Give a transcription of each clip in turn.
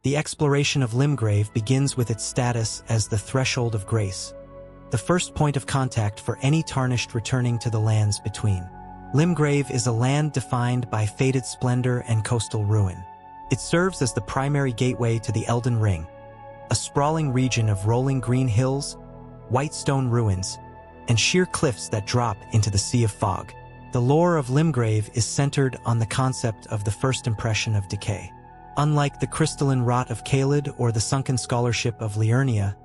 The exploration of Limgrave begins with its status as the threshold of grace, the first point of contact for any Tarnished returning to the lands between. Limgrave is a land defined by faded splendor and coastal ruin. It serves as the primary gateway to the Elden Ring, a sprawling region of rolling green hills, white stone ruins, and sheer cliffs that drop into the Sea of Fog. The lore of Limgrave is centered on the concept of the first impression of decay. Unlike the crystalline rot of Caelid or the sunken scholarship of Liurnia,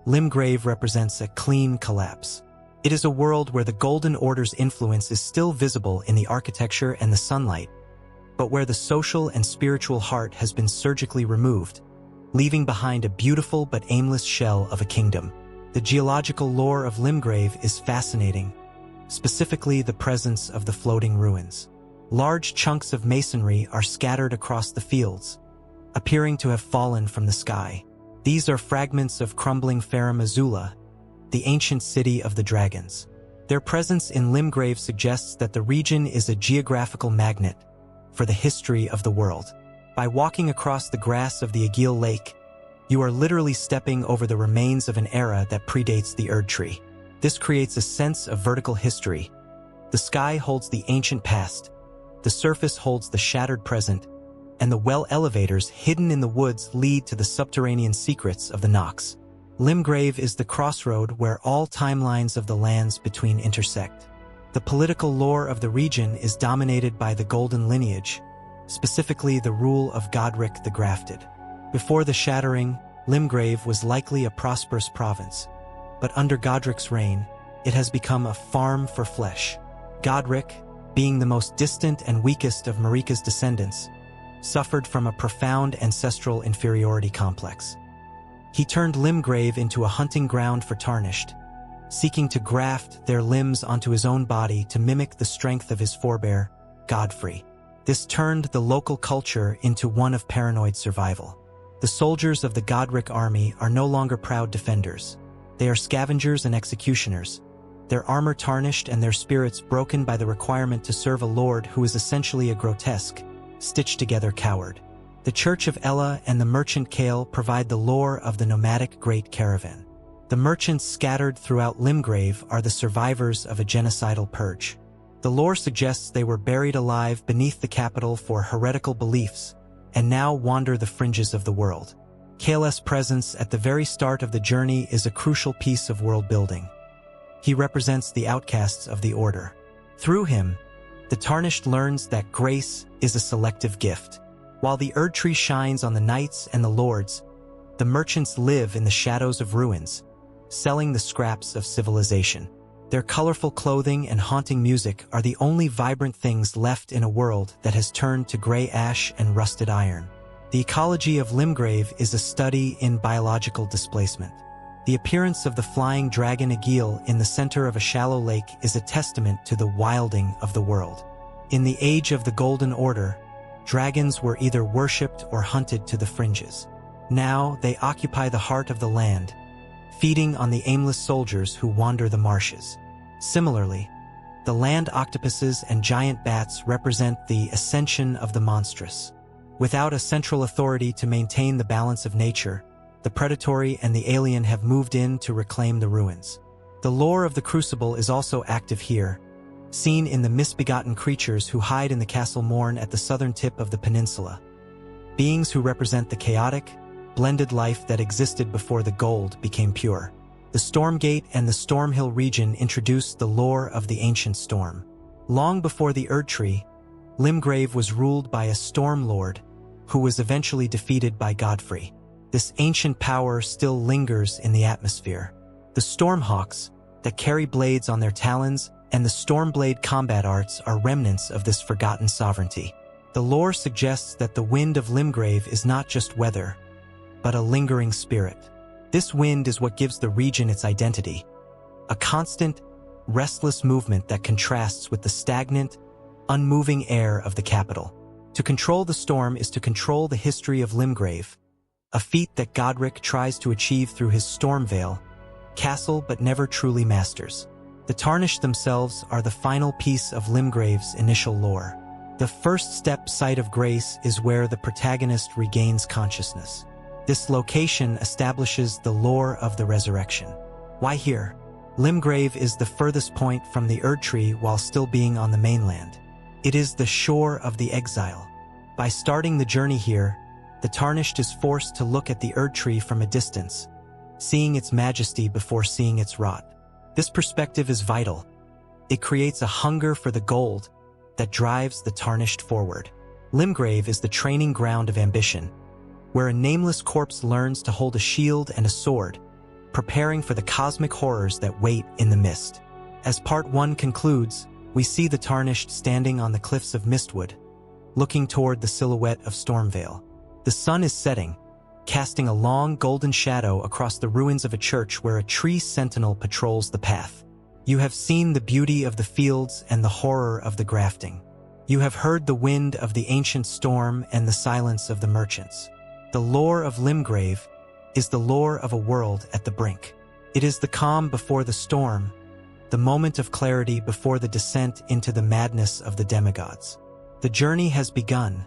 Limgrave represents a clean collapse. It is a world where the Golden Order's influence is still visible in the architecture and the sunlight, but where the social and spiritual heart has been surgically removed, leaving behind a beautiful but aimless shell of a kingdom. The geological lore of Limgrave is fascinating, specifically the presence of the floating ruins. Large chunks of masonry are scattered across the fields, appearing to have fallen from the sky. These are fragments of crumbling Farum Azula, the ancient city of the dragons. Their presence in Limgrave suggests that the region is a geographical magnet for the history of the world. By walking across the grass of the Agheel Lake, you are literally stepping over the remains of an era that predates the Erd Tree. This creates a sense of vertical history. The sky holds the ancient past, the surface holds the shattered present, and the well elevators hidden in the woods lead to the subterranean secrets of the Nox. Limgrave is the crossroad where all timelines of the lands between intersect. The political lore of the region is dominated by the Golden lineage, specifically the rule of Godrick the Grafted. Before the Shattering, Limgrave was likely a prosperous province, but under Godrick's reign, it has become a farm for flesh. Godrick, being the most distant and weakest of Marika's descendants, suffered from a profound ancestral inferiority complex. He turned Limgrave into a hunting ground for Tarnished, seeking to graft their limbs onto his own body to mimic the strength of his forebear, Godfrey. This turned the local culture into one of paranoid survival. The soldiers of the Godrick army are no longer proud defenders. They are scavengers and executioners, their armor tarnished and their spirits broken by the requirement to serve a lord who is essentially a grotesque, stitched-together coward. The Church of Ella and the merchant Kael provide the lore of the nomadic Great Caravan. The merchants scattered throughout Limgrave are the survivors of a genocidal purge. The lore suggests they were buried alive beneath the capital for heretical beliefs, and now wander the fringes of the world. Kael's presence at the very start of the journey is a crucial piece of world building. He represents the outcasts of the Order. Through him, the Tarnished learns that grace is a selective gift. While the Erd Tree shines on the knights and the lords, the merchants live in the shadows of ruins, selling the scraps of civilization. Their colorful clothing and haunting music are the only vibrant things left in a world that has turned to gray ash and rusted iron. The ecology of Limgrave is a study in biological displacement. The appearance of the flying dragon Agheel in the center of a shallow lake is a testament to the wilding of the world. In the age of the Golden Order, dragons were either worshipped or hunted to the fringes. Now they occupy the heart of the land, feeding on the aimless soldiers who wander the marshes. Similarly, the land octopuses and giant bats represent the ascension of the monstrous. Without a central authority to maintain the balance of nature, the predatory and the alien have moved in to reclaim the ruins. The lore of the Crucible is also active here, seen in the misbegotten creatures who hide in the Castle Morn at the southern tip of the peninsula. Beings who represent the chaotic, blended life that existed before the gold became pure. The Stormgate and the Stormhill region introduced the lore of the ancient storm. Long before the Erd Tree, Limgrave was ruled by a storm lord, who was eventually defeated by Godfrey. This ancient power still lingers in the atmosphere. The Stormhawks, that carry blades on their talons, and the Stormblade combat arts are remnants of this forgotten sovereignty. The lore suggests that the wind of Limgrave is not just weather, but a lingering spirit. This wind is what gives the region its identity, a constant, restless movement that contrasts with the stagnant, unmoving air of the capital. To control the storm is to control the history of Limgrave, a feat that Godrick tries to achieve through his Stormveil castle but never truly masters. The Tarnished themselves are the final piece of Limgrave's initial lore. The first step site of grace is where the protagonist regains consciousness. This location establishes the lore of the resurrection. Why here? Limgrave is the furthest point from the Erdtree while still being on the mainland. It is the shore of the exile. By starting the journey here, the Tarnished is forced to look at the Erdtree from a distance, seeing its majesty before seeing its rot. This perspective is vital. It creates a hunger for the gold that drives the Tarnished forward. Limgrave is the training ground of ambition, where a nameless corpse learns to hold a shield and a sword, preparing for the cosmic horrors that wait in the mist. As Part 1 concludes, we see the Tarnished standing on the cliffs of Mistwood, looking toward the silhouette of Stormvale. The sun is setting, casting a long golden shadow across the ruins of a church where a tree sentinel patrols the path. You have seen the beauty of the fields and the horror of the grafting. You have heard the wind of the ancient storm and the silence of the merchants. The lore of Limgrave is the lore of a world at the brink. It is the calm before the storm, the moment of clarity before the descent into the madness of the demigods. The journey has begun,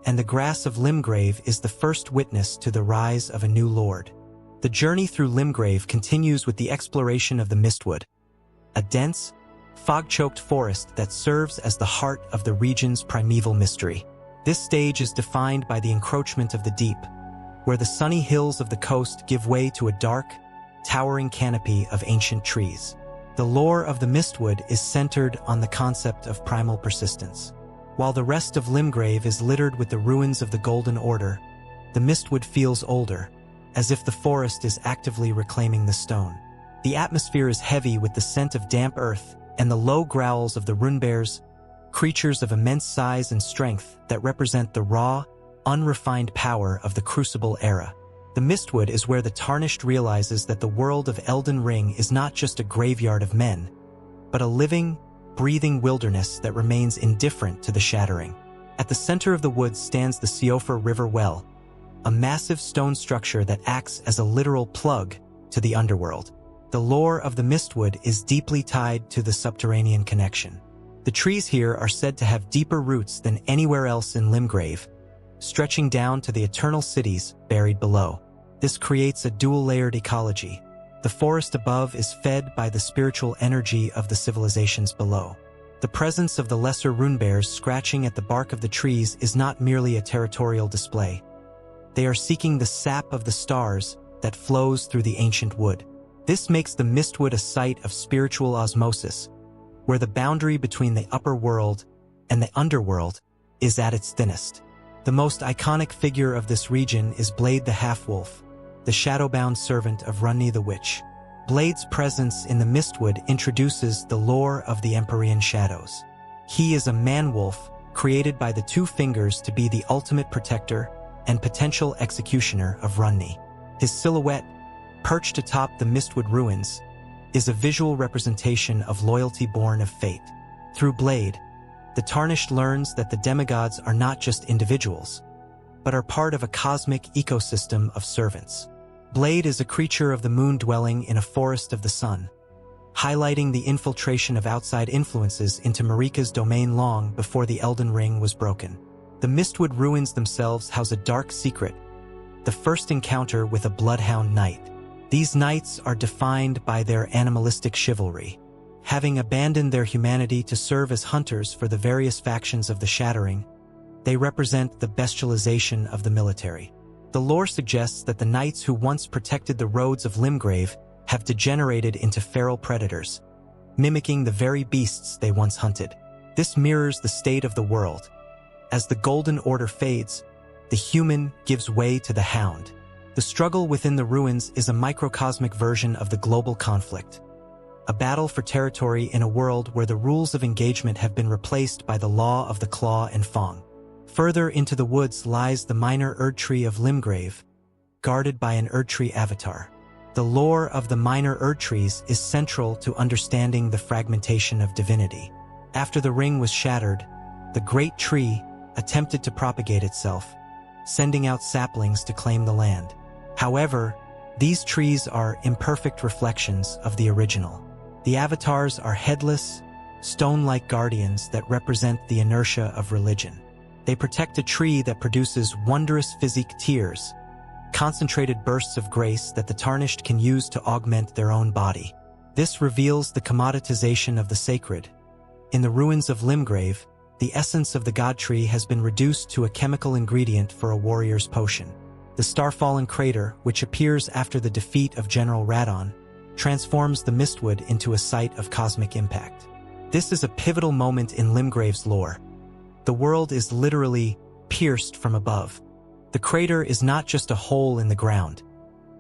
and the grass of Limgrave is the first witness to the rise of a new lord. The journey through Limgrave continues with the exploration of the Mistwood, a dense, fog-choked forest that serves as the heart of the region's primeval mystery. This stage is defined by the encroachment of the deep, where the sunny hills of the coast give way to a dark, towering canopy of ancient trees. The lore of the Mistwood is centered on the concept of primal persistence. While the rest of Limgrave is littered with the ruins of the Golden Order, the Mistwood feels older, as if the forest is actively reclaiming the stone. The atmosphere is heavy with the scent of damp earth and the low growls of the runebears, creatures of immense size and strength that represent the raw, unrefined power of the Crucible era. The Mistwood is where the Tarnished realizes that the world of Elden Ring is not just a graveyard of men, but a living, breathing wilderness that remains indifferent to the Shattering. At the center of the woods stands the Siofra River Well, a massive stone structure that acts as a literal plug to the underworld. The lore of the Mistwood is deeply tied to the subterranean connection. The trees here are said to have deeper roots than anywhere else in Limgrave, stretching down to the eternal cities buried below. This creates a dual-layered ecology. The forest above is fed by the spiritual energy of the civilizations below. The presence of the lesser runebears scratching at the bark of the trees is not merely a territorial display. They are seeking the sap of the stars that flows through the ancient wood. This makes the Mistwood a site of spiritual osmosis, where the boundary between the upper world and the underworld is at its thinnest. The most iconic figure of this region is Blade the Half-Wolf, the shadowbound servant of Runny the Witch. Blade's presence in the Mistwood introduces the lore of the Empyrean Shadows. He is a man-wolf created by the Two Fingers to be the ultimate protector and potential executioner of Runny. His silhouette, perched atop the Mistwood ruins, is a visual representation of loyalty born of fate. Through Blade, the Tarnished learns that the demigods are not just individuals, but are part of a cosmic ecosystem of servants. Blade is a creature of the moon dwelling in a forest of the sun, highlighting the infiltration of outside influences into Marika's domain long before the Elden Ring was broken. The Mistwood ruins themselves house a dark secret, the first encounter with a bloodhound knight. These knights are defined by their animalistic chivalry. Having abandoned their humanity to serve as hunters for the various factions of the Shattering, they represent the bestialization of the military. The lore suggests that the knights who once protected the roads of Limgrave have degenerated into feral predators, mimicking the very beasts they once hunted. This mirrors the state of the world. As the Golden Order fades, the human gives way to the hound. The struggle within the ruins is a microcosmic version of the global conflict, a battle for territory in a world where the rules of engagement have been replaced by the law of the claw and fang. Further into the woods lies the minor Erdtree of Limgrave, guarded by an Erdtree avatar. The lore of the minor Erdtrees is central to understanding the fragmentation of divinity. After the ring was shattered, the great tree attempted to propagate itself, sending out saplings to claim the land. However, these trees are imperfect reflections of the original. The avatars are headless, stone-like guardians that represent the inertia of religion. They protect a tree that produces wondrous physique tears, concentrated bursts of grace that the Tarnished can use to augment their own body. This reveals the commoditization of the sacred. In the ruins of Limgrave, the essence of the god tree has been reduced to a chemical ingredient for a warrior's potion. The Starfallen crater, which appears after the defeat of General Radon, transforms the Mistwood into a site of cosmic impact. This is a pivotal moment in Limgrave's lore. The world is literally pierced from above. The crater is not just a hole in the ground.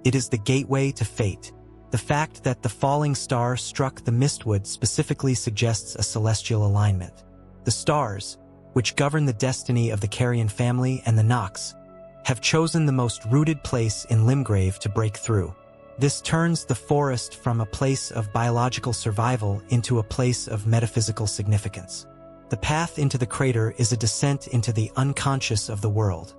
It is the gateway to fate. The fact that the falling star struck the Mistwood specifically suggests a celestial alignment. The stars, which govern the destiny of the Carrion family and the Nox, have chosen the most rooted place in Limgrave to break through. This turns the forest from a place of biological survival into a place of metaphysical significance. The path into the crater is a descent into the unconscious of the world,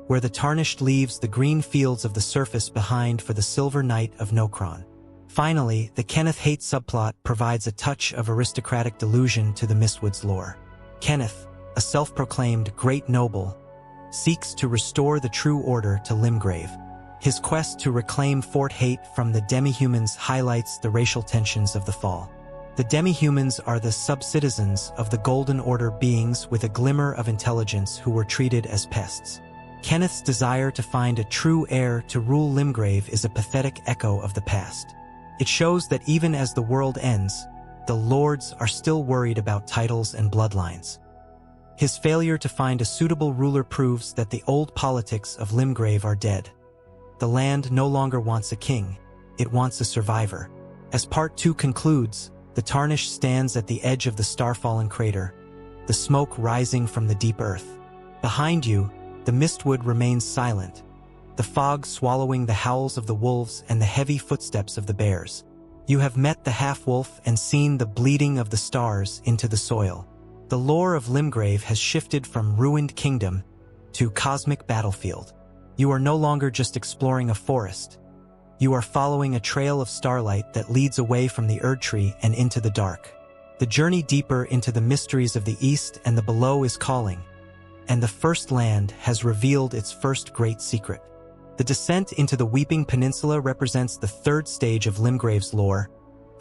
where the Tarnished leaves the green fields of the surface behind for the Silver Knight of Nokron. Finally, the Kenneth hate subplot provides a touch of aristocratic delusion to the Mistwood's lore. Kenneth, a self-proclaimed great noble, seeks to restore the true order to Limgrave. His quest to reclaim Fort Hate from the demihumans highlights the racial tensions of the fall. The demihumans are the sub-citizens of the Golden Order, beings with a glimmer of intelligence who were treated as pests. Kenneth's desire to find a true heir to rule Limgrave is a pathetic echo of the past. It shows that even as the world ends, the lords are still worried about titles and bloodlines. His failure to find a suitable ruler proves that the old politics of Limgrave are dead. The land no longer wants a king, it wants a survivor. As Part 2 concludes, the Tarnished stands at the edge of the Starfallen crater, the smoke rising from the deep earth. Behind you, the Mistwood remains silent, the fog swallowing the howls of the wolves and the heavy footsteps of the bears. You have met the half-wolf and seen the bleeding of the stars into the soil. The lore of Limgrave has shifted from ruined kingdom to cosmic battlefield. You are no longer just exploring a forest. You are following a trail of starlight that leads away from the Erdtree and into the dark. The journey deeper into the mysteries of the east and the below is calling, and the First Land has revealed its first great secret. The descent into the Weeping Peninsula represents the third stage of Limgrave's lore,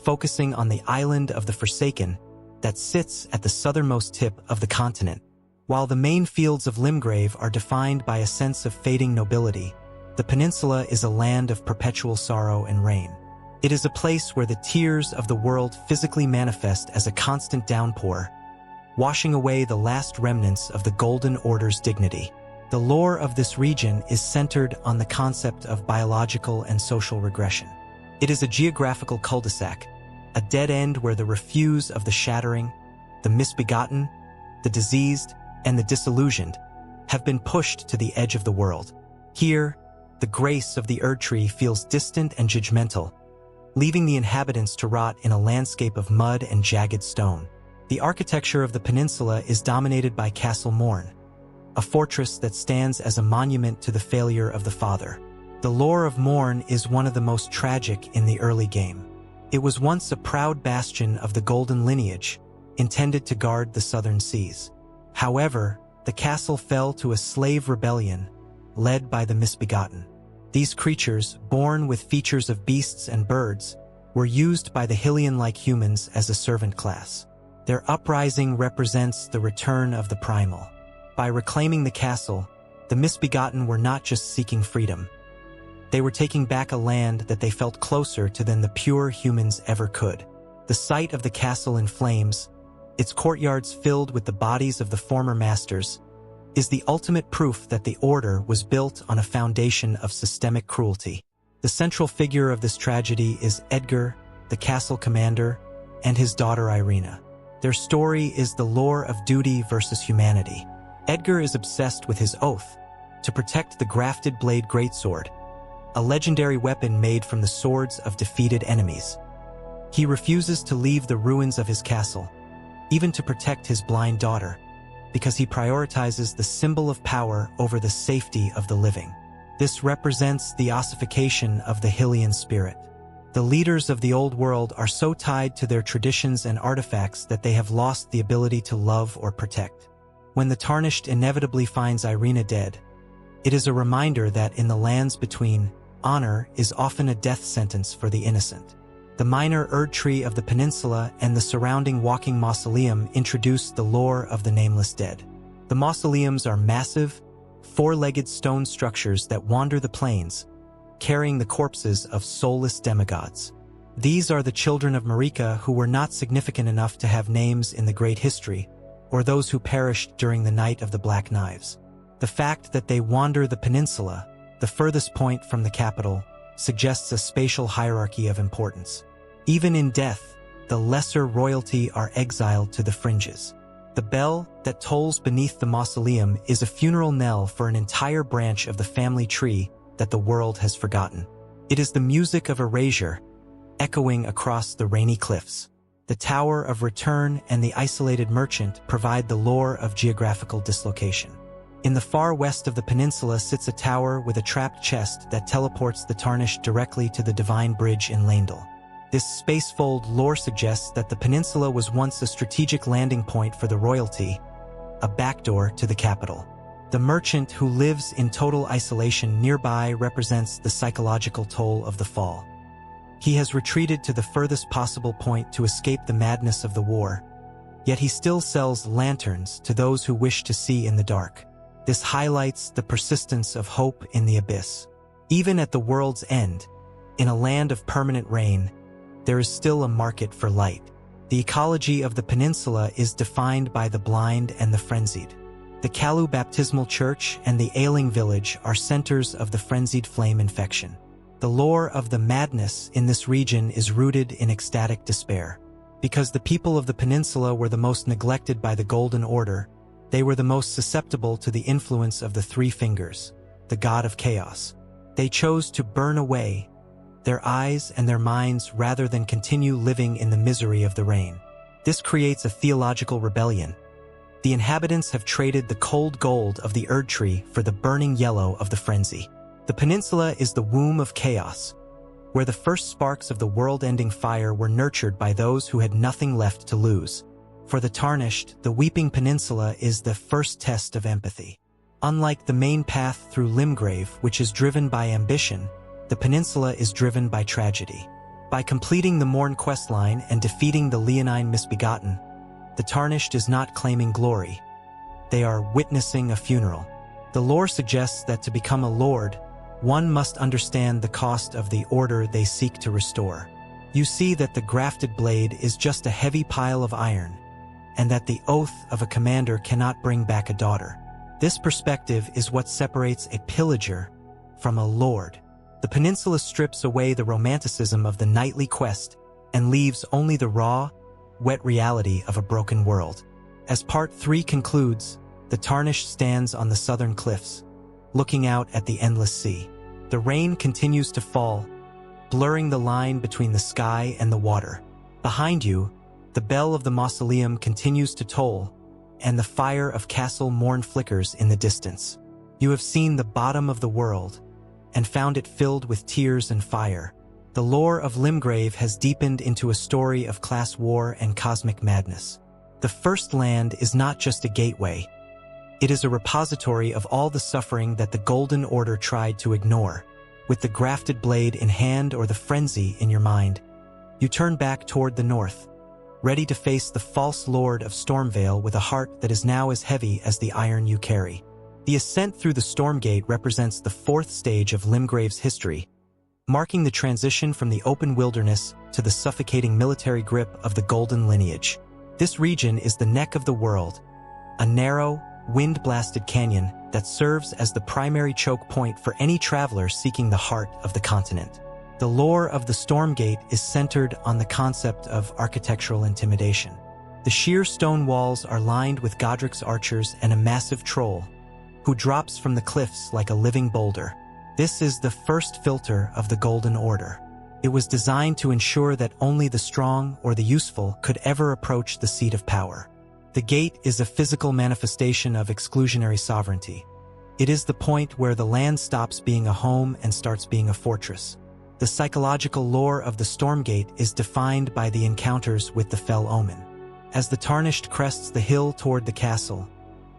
focusing on the island of the Forsaken that sits at the southernmost tip of the continent. While the main fields of Limgrave are defined by a sense of fading nobility, the peninsula is a land of perpetual sorrow and rain. It is a place where the tears of the world physically manifest as a constant downpour, washing away the last remnants of the Golden Order's dignity. The lore of this region is centered on the concept of biological and social regression. It is a geographical cul-de-sac, a dead end where the refuse of the Shattering, the misbegotten, the diseased, and the disillusioned have been pushed to the edge of the world. Here, the grace of the Erdtree feels distant and judgmental, leaving the inhabitants to rot in a landscape of mud and jagged stone. The architecture of the peninsula is dominated by Castle Morn, a fortress that stands as a monument to the failure of the Father. The lore of Morn is one of the most tragic in the early game. It was once a proud bastion of the Golden lineage, intended to guard the southern seas. However, the castle fell to a slave rebellion, led by the misbegotten. These creatures, born with features of beasts and birds, were used by the Hylian-like humans as a servant class. Their uprising represents the return of the primal. By reclaiming the castle, the misbegotten were not just seeking freedom. They were taking back a land that they felt closer to than the pure humans ever could. The sight of the castle in flames, its courtyards filled with the bodies of the former masters, is the ultimate proof that the Order was built on a foundation of systemic cruelty. The central figure of this tragedy is Edgar, the castle commander, and his daughter Irina. Their story is the lore of duty versus humanity. Edgar is obsessed with his oath to protect the grafted blade greatsword, a legendary weapon made from the swords of defeated enemies. He refuses to leave the ruins of his castle, even to protect his blind daughter, because he prioritizes the symbol of power over the safety of the living. This represents the ossification of the Hylian spirit. The leaders of the old world are so tied to their traditions and artifacts that they have lost the ability to love or protect. When the Tarnished inevitably finds Irina dead, it is a reminder that in the lands between, honor is often a death sentence for the innocent. The minor Erd tree of the peninsula and the surrounding walking mausoleum introduce the lore of the nameless dead. The mausoleums are massive, four-legged stone structures that wander the plains, carrying the corpses of soulless demigods. These are the children of Marika who were not significant enough to have names in the great history, or those who perished during the Night of the Black Knives. The fact that they wander the peninsula, the furthest point from the capital, suggests a spatial hierarchy of importance. Even in death, the lesser royalty are exiled to the fringes. The bell that tolls beneath the mausoleum is a funeral knell for an entire branch of the family tree that the world has forgotten. It is the music of erasure, echoing across the rainy cliffs. The Tower of Return and the isolated merchant provide the lore of geographical dislocation. In the far west of the peninsula sits a tower with a trapped chest that teleports the Tarnished directly to the Divine Bridge in Leyndell. This spacefold lore suggests that the peninsula was once a strategic landing point for the royalty, a backdoor to the capital. The merchant who lives in total isolation nearby represents the psychological toll of the fall. He has retreated to the furthest possible point to escape the madness of the war, yet he still sells lanterns to those who wish to see in the dark. This highlights the persistence of hope in the abyss. Even at the world's end, in a land of permanent rain, there is still a market for light. The ecology of the peninsula is defined by the blind and the frenzied. The Kalu Baptismal Church and the Ailing Village are centers of the frenzied flame infection. The lore of the madness in this region is rooted in ecstatic despair. Because the people of the peninsula were the most neglected by the Golden Order, they were the most susceptible to the influence of the Three Fingers, the god of chaos. They chose to burn away their eyes and their minds rather than continue living in the misery of the rain. This creates a theological rebellion. The inhabitants have traded the cold gold of the Erd tree for the burning yellow of the frenzy. The peninsula is the womb of chaos, where the first sparks of the world-ending fire were nurtured by those who had nothing left to lose. For the Tarnished, the Weeping Peninsula is the first test of empathy. Unlike the main path through Limgrave, which is driven by ambition, the peninsula is driven by tragedy. By completing the Morn questline and defeating the Leonine Misbegotten, the Tarnished is not claiming glory. They are witnessing a funeral. The lore suggests that to become a lord, one must understand the cost of the order they seek to restore. You see that the grafted blade is just a heavy pile of iron, and that the oath of a commander cannot bring back a daughter. This perspective is what separates a pillager from a lord. The peninsula strips away the romanticism of the knightly quest and leaves only the raw, wet reality of a broken world. As Part 3 concludes, the Tarnished stands on the southern cliffs, looking out at the endless sea. The rain continues to fall, blurring the line between the sky and the water. Behind you, the bell of the mausoleum continues to toll, and the fire of Castle Morn flickers in the distance. You have seen the bottom of the world, and found it filled with tears and fire. The lore of Limgrave has deepened into a story of class war and cosmic madness. The First Land is not just a gateway. It is a repository of all the suffering that the Golden Order tried to ignore. With the grafted blade in hand or the frenzy in your mind, you turn back toward the north, ready to face the false lord of Stormvale with a heart that is now as heavy as the iron you carry. The ascent through the Stormgate represents the fourth stage of Limgrave's history, marking the transition from the open wilderness to the suffocating military grip of the Golden Lineage. This region is the neck of the world, a narrow, wind-blasted canyon that serves as the primary choke point for any traveler seeking the heart of the continent. The lore of the Stormgate is centered on the concept of architectural intimidation. The sheer stone walls are lined with Godrick's archers and a massive troll, who drops from the cliffs like a living boulder. This is the first filter of the Golden Order. It was designed to ensure that only the strong or the useful could ever approach the seat of power. The gate is a physical manifestation of exclusionary sovereignty. It is the point where the land stops being a home and starts being a fortress. The psychological lore of the Stormgate is defined by the encounters with the Fell Omen. As the Tarnished crests the hill toward the castle,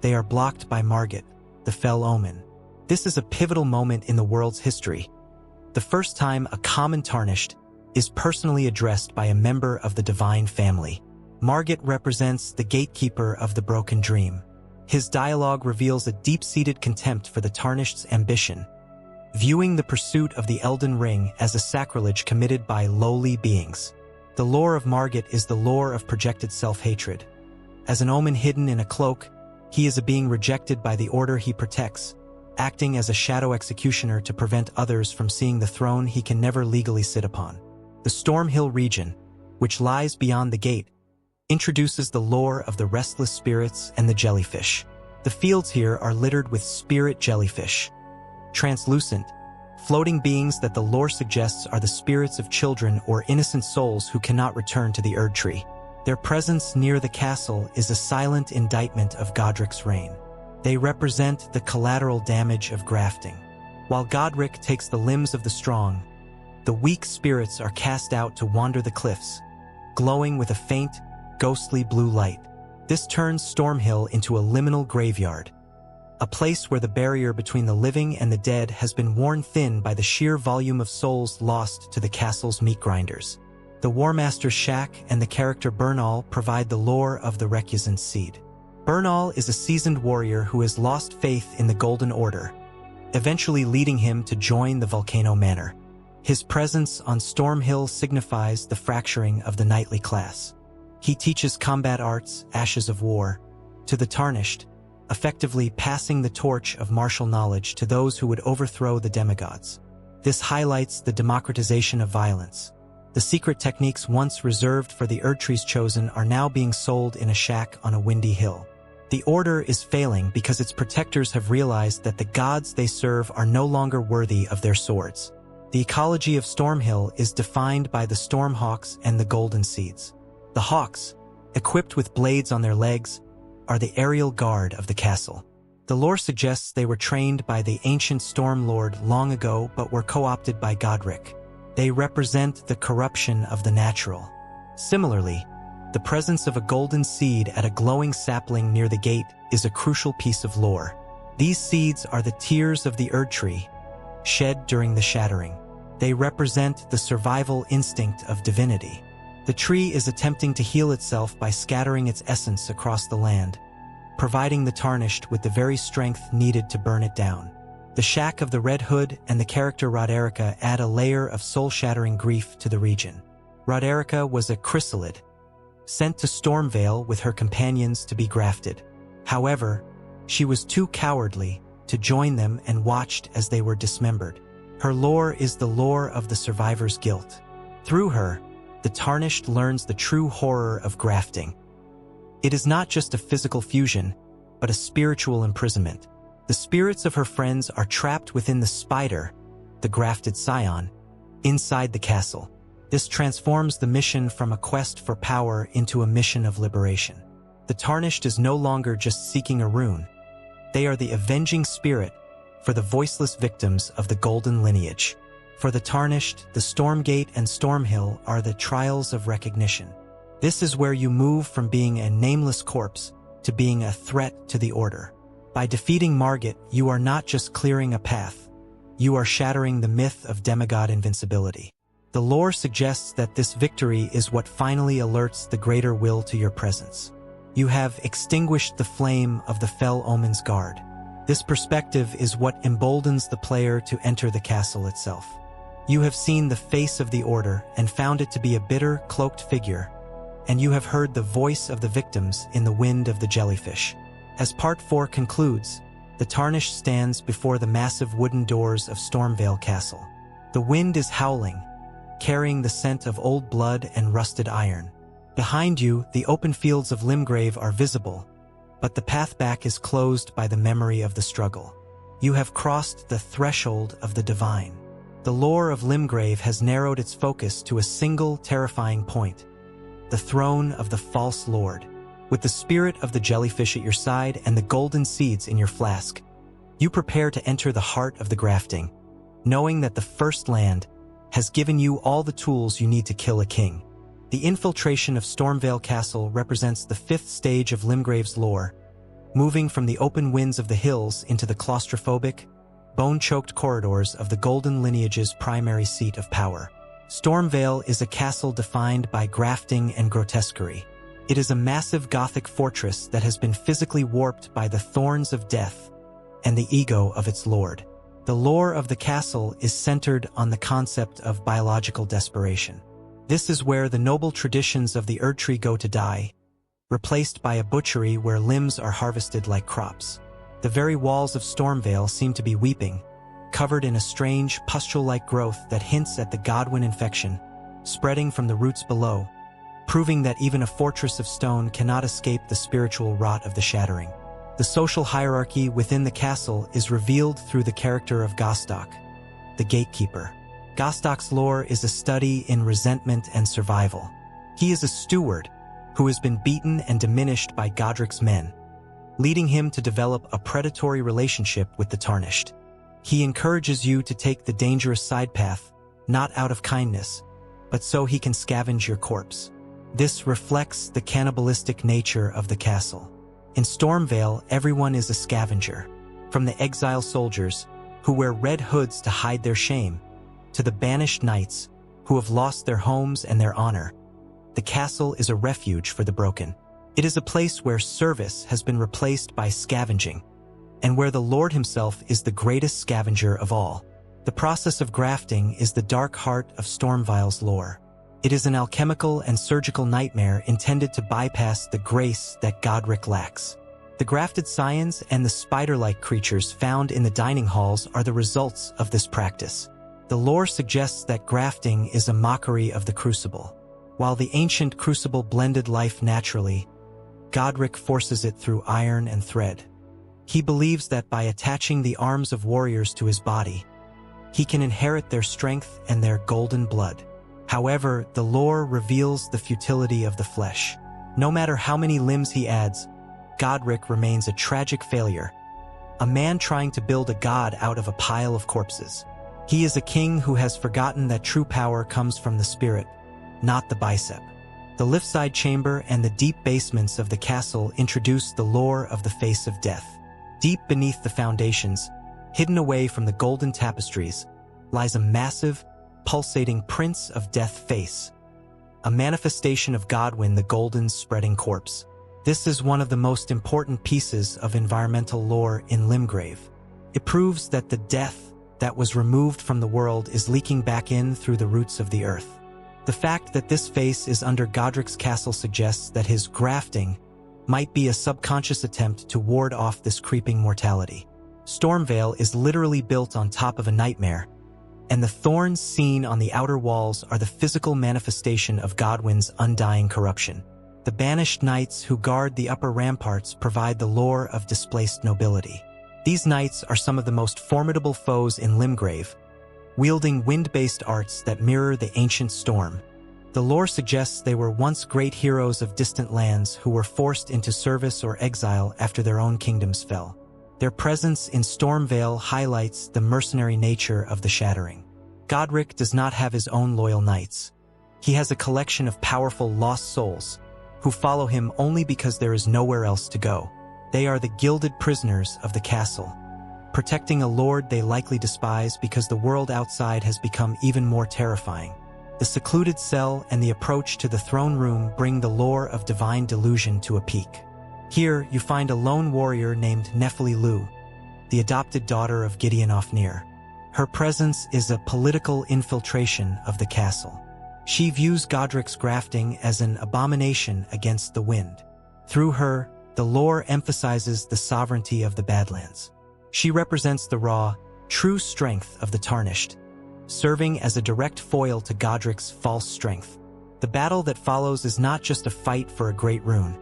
they are blocked by Margit, the Fell Omen. This is a pivotal moment in the world's history. The first time a common Tarnished is personally addressed by a member of the divine family. Margit represents the gatekeeper of the broken dream. His dialogue reveals a deep-seated contempt for the Tarnished's ambition, viewing the pursuit of the Elden Ring as a sacrilege committed by lowly beings. The lore of Margit is the lore of projected self-hatred. As an omen hidden in a cloak, he is a being rejected by the order he protects, acting as a shadow executioner to prevent others from seeing the throne he can never legally sit upon. The Stormhill region, which lies beyond the gate, introduces the lore of the restless spirits and the jellyfish. The fields here are littered with spirit jellyfish, translucent, floating beings that the lore suggests are the spirits of children or innocent souls who cannot return to the Erdtree. Their presence near the castle is a silent indictment of Godrick's reign. They represent the collateral damage of grafting. While Godrick takes the limbs of the strong, the weak spirits are cast out to wander the cliffs, glowing with a faint, ghostly blue light. This turns Stormhill into a liminal graveyard, a place where the barrier between the living and the dead has been worn thin by the sheer volume of souls lost to the castle's meat grinders. The Warmaster's shack and the character Bernal provide the lore of the recusant seed. Bernal is a seasoned warrior who has lost faith in the Golden Order, eventually leading him to join the Volcano Manor. His presence on Stormhill signifies the fracturing of the knightly class. He teaches combat arts, Ashes of War, to the Tarnished, effectively passing the torch of martial knowledge to those who would overthrow the demigods. This highlights the democratization of violence. The secret techniques once reserved for the Erdtree's chosen are now being sold in a shack on a windy hill. The Order is failing because its protectors have realized that the gods they serve are no longer worthy of their swords. The ecology of Stormhill is defined by the Stormhawks and the Golden Seeds. The hawks, equipped with blades on their legs, are the aerial guard of the castle. The lore suggests they were trained by the ancient Storm Lord long ago but were co-opted by Godrick. They represent the corruption of the natural. Similarly, the presence of a golden seed at a glowing sapling near the gate is a crucial piece of lore. These seeds are the tears of the Erdtree, shed during the Shattering. They represent the survival instinct of divinity. The tree is attempting to heal itself by scattering its essence across the land, providing the Tarnished with the very strength needed to burn it down. The shack of the Red Hood and the character Roderica add a layer of soul-shattering grief to the region. Roderica was a chrysalid, sent to Stormvale with her companions to be grafted. However, she was too cowardly to join them and watched as they were dismembered. Her lore is the lore of the survivor's guilt. Through her, the Tarnished learns the true horror of grafting. It is not just a physical fusion, but a spiritual imprisonment. The spirits of her friends are trapped within the spider, the grafted scion, inside the castle. This transforms the mission from a quest for power into a mission of liberation. The Tarnished is no longer just seeking a rune. They are the avenging spirit for the voiceless victims of the Golden Lineage. For the Tarnished, the Stormgate and Stormhill are the trials of recognition. This is where you move from being a nameless corpse to being a threat to the Order. By defeating Margit, you are not just clearing a path. You are shattering the myth of demigod invincibility. The lore suggests that this victory is what finally alerts the greater will to your presence. You have extinguished the flame of the Fell Omen's guard. This perspective is what emboldens the player to enter the castle itself. You have seen the face of the Order and found it to be a bitter, cloaked figure, and you have heard the voice of the victims in the wind of the jellyfish. As Part 4 concludes, the Tarnished stands before the massive wooden doors of Stormvale Castle. The wind is howling, carrying the scent of old blood and rusted iron. Behind you, the open fields of Limgrave are visible, but the path back is closed by the memory of the struggle. You have crossed the threshold of the divine. The lore of Limgrave has narrowed its focus to a single terrifying point: the throne of the false lord. With the spirit of the jellyfish at your side and the golden seeds in your flask, you prepare to enter the heart of the grafting, knowing that the First Land has given you all the tools you need to kill a king. The infiltration of Stormveil Castle represents the fifth stage of Limgrave's lore, moving from the open winds of the hills into the claustrophobic, bone-choked corridors of the Golden Lineage's primary seat of power. Stormveil is a castle defined by grafting and grotesquerie. It is a massive Gothic fortress that has been physically warped by the thorns of death and the ego of its lord. The lore of the castle is centered on the concept of biological desperation. This is where the noble traditions of the Erdtree go to die, replaced by a butchery where limbs are harvested like crops. The very walls of Stormveil seem to be weeping, covered in a strange, pustule-like growth that hints at the Godwin infection, spreading from the roots below, proving that even a fortress of stone cannot escape the spiritual rot of the Shattering. The social hierarchy within the castle is revealed through the character of Godrick, the gatekeeper. Godrick's lore is a study in resentment and survival. He is a steward who has been beaten and diminished by Godrick's men, leading him to develop a predatory relationship with the Tarnished. He encourages you to take the dangerous side path, not out of kindness, but so he can scavenge your corpse. This reflects the cannibalistic nature of the castle. In Stormveil, everyone is a scavenger, from the exile soldiers, who wear red hoods to hide their shame, to the banished knights, who have lost their homes and their honor. The castle is a refuge for the broken. It is a place where service has been replaced by scavenging, and where the Lord himself is the greatest scavenger of all. The process of grafting is the dark heart of Stormveil's lore. It is an alchemical and surgical nightmare intended to bypass the grace that Godrick lacks. The grafted scions and the spider-like creatures found in the dining halls are the results of this practice. The lore suggests that grafting is a mockery of the crucible. While the ancient crucible blended life naturally, Godrick forces it through iron and thread. He believes that by attaching the arms of warriors to his body, he can inherit their strength and their golden blood. However, the lore reveals the futility of the flesh. No matter how many limbs he adds, Godrick remains a tragic failure, a man trying to build a god out of a pile of corpses. He is a king who has forgotten that true power comes from the spirit, not the bicep. The liftside chamber and the deep basements of the castle introduce the lore of the face of death. Deep beneath the foundations, hidden away from the golden tapestries, lies a massive, pulsating Prince of Death face, a manifestation of Godwin the Golden's spreading corpse. This is one of the most important pieces of environmental lore in Limgrave. It proves that the death that was removed from the world is leaking back in through the roots of the earth. The fact that this face is under Godrick's castle suggests that his grafting might be a subconscious attempt to ward off this creeping mortality. Stormveil is literally built on top of a nightmare, and the thorns seen on the outer walls are the physical manifestation of Godwin's undying corruption. The banished knights who guard the upper ramparts provide the lore of displaced nobility. These knights are some of the most formidable foes in Limgrave, wielding wind-based arts that mirror the ancient storm. The lore suggests they were once great heroes of distant lands who were forced into service or exile after their own kingdoms fell. Their presence in Stormveil highlights the mercenary nature of the Shattering. Godrick does not have his own loyal knights. He has a collection of powerful lost souls who follow him only because there is nowhere else to go. They are the gilded prisoners of the castle, protecting a lord they likely despise because the world outside has become even more terrifying. The secluded cell and the approach to the throne room bring the lore of divine delusion to a peak. Here, you find a lone warrior named Nephili Lu, the adopted daughter of Gideon Ofnir. Her presence is a political infiltration of the castle. She views Godrick's grafting as an abomination against the wind. Through her, the lore emphasizes the sovereignty of the Badlands. She represents the raw, true strength of the Tarnished, serving as a direct foil to Godrick's false strength. The battle that follows is not just a fight for a great rune.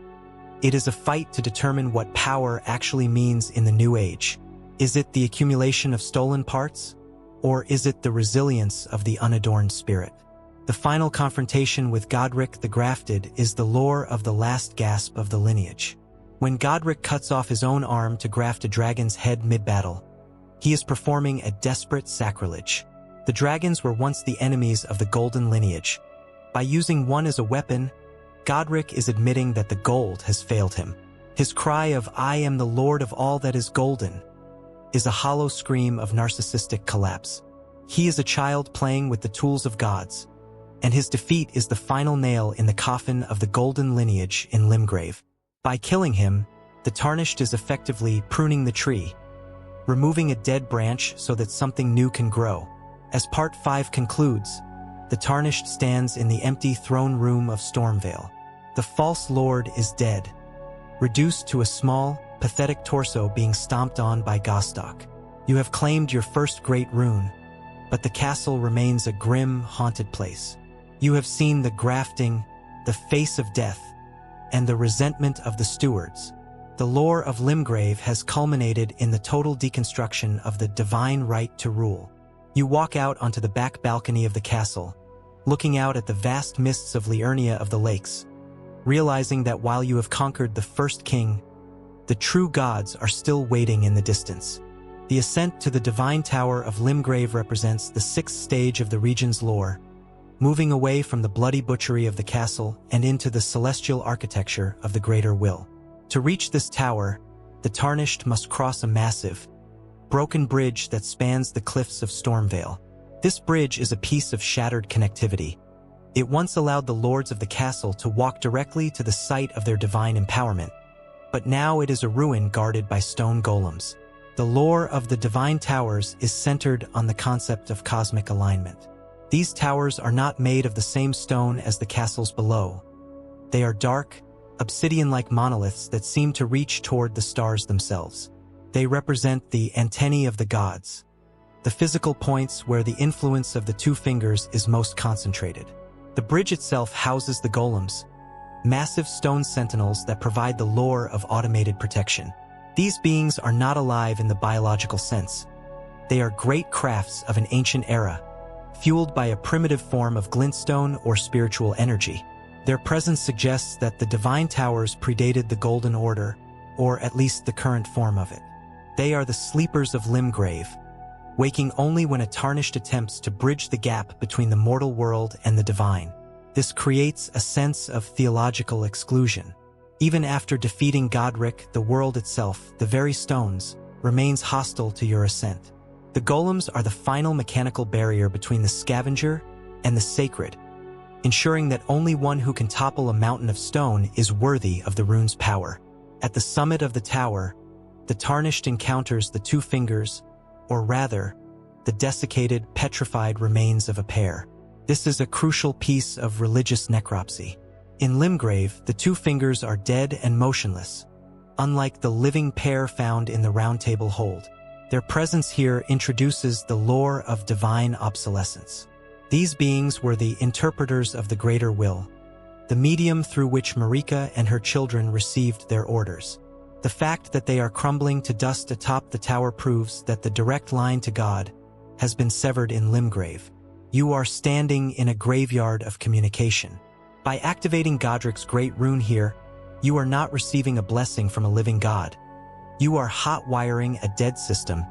It is a fight to determine what power actually means in the New Age. Is it the accumulation of stolen parts? Or is it the resilience of the unadorned spirit? The final confrontation with Godrick the Grafted is the lore of the last gasp of the lineage. When Godrick cuts off his own arm to graft a dragon's head mid-battle, he is performing a desperate sacrilege. The dragons were once the enemies of the golden lineage. By using one as a weapon, Godrick is admitting that the gold has failed him. His cry of "I am the lord of all that is golden" is a hollow scream of narcissistic collapse. He is a child playing with the tools of gods, and his defeat is the final nail in the coffin of the golden lineage in Limgrave. By killing him, the Tarnished is effectively pruning the tree, removing a dead branch so that something new can grow. As Part 5 concludes, the Tarnished stands in the empty throne room of Stormvale. The false lord is dead, reduced to a small, pathetic torso being stomped on by Godrick. You have claimed your first great rune, but the castle remains a grim, haunted place. You have seen the grafting, the face of death, and the resentment of the stewards. The lore of Limgrave has culminated in the total deconstruction of the divine right to rule. You walk out onto the back balcony of the castle, looking out at the vast mists of Liurnia of the lakes, realizing that while you have conquered the first king, the true gods are still waiting in the distance. The ascent to the divine tower of Limgrave represents the sixth stage of the region's lore, moving away from the bloody butchery of the castle and into the celestial architecture of the greater will. To reach this tower, the Tarnished must cross a massive, broken bridge that spans the cliffs of Stormvale. This bridge is a piece of shattered connectivity. It once allowed the lords of the castle to walk directly to the site of their divine empowerment, but now it is a ruin guarded by stone golems. The lore of the divine towers is centered on the concept of cosmic alignment. These towers are not made of the same stone as the castles below. They are dark, obsidian-like monoliths that seem to reach toward the stars themselves. They represent the antennae of the gods, the physical points where the influence of the two fingers is most concentrated. The bridge itself houses the golems, massive stone sentinels that provide the lore of automated protection. These beings are not alive in the biological sense. They are great crafts of an ancient era, fueled by a primitive form of glintstone or spiritual energy. Their presence suggests that the divine towers predated the Golden Order, or at least the current form of it. They are the sleepers of Limgrave, waking only when a Tarnished attempts to bridge the gap between the mortal world and the divine. This creates a sense of theological exclusion. Even after defeating Godrick, the world itself, the very stones, remains hostile to your ascent. The golems are the final mechanical barrier between the scavenger and the sacred, ensuring that only one who can topple a mountain of stone is worthy of the rune's power. At the summit of the tower, the Tarnished encounters the two fingers, or rather, the desiccated, petrified remains of a pair. This is a crucial piece of religious necropsy. In Limgrave, the two fingers are dead and motionless, unlike the living pair found in the Round Table Hold. Their presence here introduces the lore of divine obsolescence. These beings were the interpreters of the greater will, the medium through which Marika and her children received their orders. The fact that they are crumbling to dust atop the tower proves that the direct line to God has been severed in Limgrave. You are standing in a graveyard of communication. By activating Godrick's great rune here, you are not receiving a blessing from a living god. You are hot-wiring a dead system,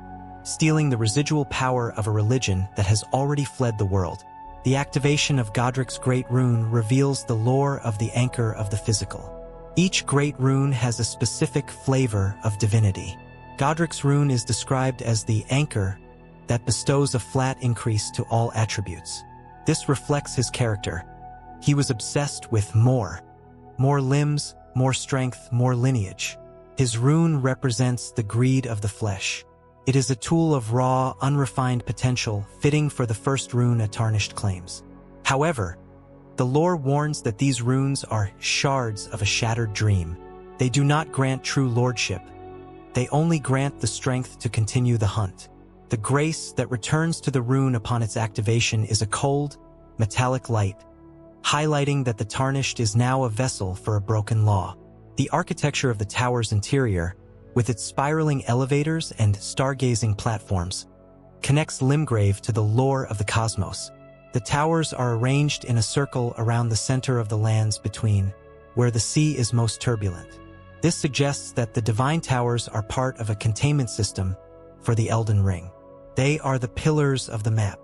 stealing the residual power of a religion that has already fled the world. The activation of Godrick's great rune reveals the lore of the anchor of the physical. Each great rune has a specific flavor of divinity. Godrick's rune is described as the anchor that bestows a flat increase to all attributes. This reflects his character. He was obsessed with more limbs, more strength, more lineage. His rune represents the greed of the flesh. It is a tool of raw, unrefined potential, fitting for the first rune a Tarnished claims. However, the lore warns that these runes are shards of a shattered dream. They do not grant true lordship. They only grant the strength to continue the hunt. The grace that returns to the rune upon its activation is a cold, metallic light, highlighting that the Tarnished is now a vessel for a broken law. The architecture of the tower's interior, with its spiraling elevators and stargazing platforms, connects Limgrave to the lore of the cosmos. The towers are arranged in a circle around the center of the lands between, where the sea is most turbulent. This suggests that the divine towers are part of a containment system for the Elden Ring. They are the pillars of the map,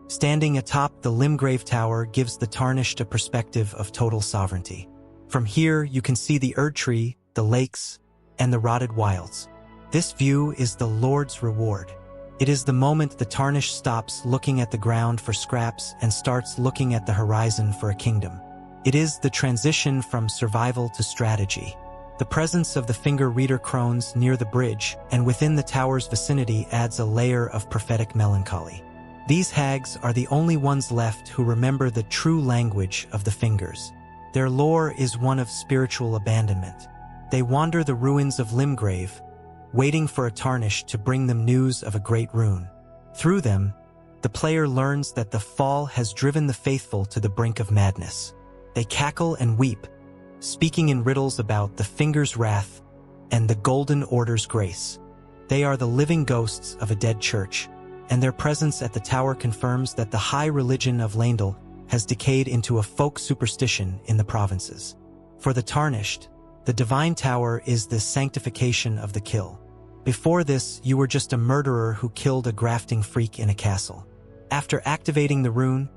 Standing atop the Limgrave Tower gives the Tarnished a perspective of total sovereignty. From here, you can see the Erdtree, the lakes, and the rotted wilds. This view is the Lord's reward. It is the moment the Tarnished stops looking at the ground for scraps and starts looking at the horizon for a kingdom. It is the transition from survival to strategy. The presence of the finger reader crones near the bridge and within the tower's vicinity adds a layer of prophetic melancholy. These hags are the only ones left who remember the true language of the fingers. Their lore is one of spiritual abandonment. They wander the ruins of Limgrave, waiting for a Tarnished to bring them news of a great rune. Through them, the player learns that the fall has driven the faithful to the brink of madness. They cackle and weep, speaking in riddles about the Finger's wrath and the Golden Order's grace. They are the living ghosts of a dead church, and their presence at the tower confirms that the high religion of Leyndell has decayed into a folk superstition in the provinces. For the Tarnished, the Divine Tower is the sanctification of the kill. Before this, you were just a murderer who killed a grafting freak in a castle. After activating the rune,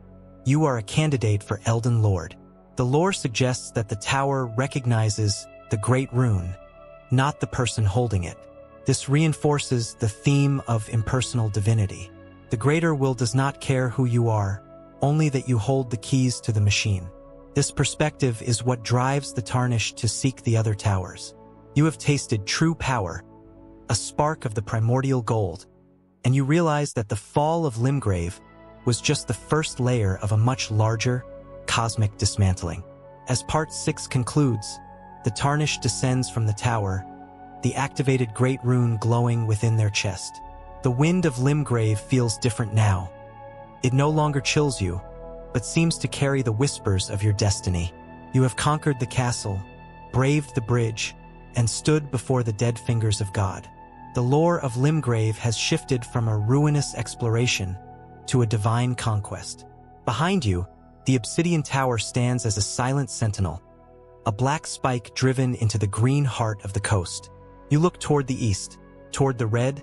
you are a candidate for Elden Lord. The lore suggests that the tower recognizes the Great Rune, not the person holding it. This reinforces the theme of impersonal divinity. The Greater Will does not care who you are, only that you hold the keys to the machine. This perspective is what drives the Tarnished to seek the other towers. You have tasted true power, a spark of the primordial gold, and you realize that the fall of Limgrave was just the first layer of a much larger, cosmic dismantling. As Part 6 concludes, the Tarnished descends from the tower, the activated Great Rune glowing within their chest. The wind of Limgrave feels different now. It no longer chills you, but seems to carry the whispers of your destiny. You have conquered the castle, braved the bridge, and stood before the dead fingers of God. The lore of Limgrave has shifted from a ruinous exploration to a divine conquest. Behind you, the Obsidian Tower stands as a silent sentinel, a black spike driven into the green heart of the coast. You look toward the east, toward the red,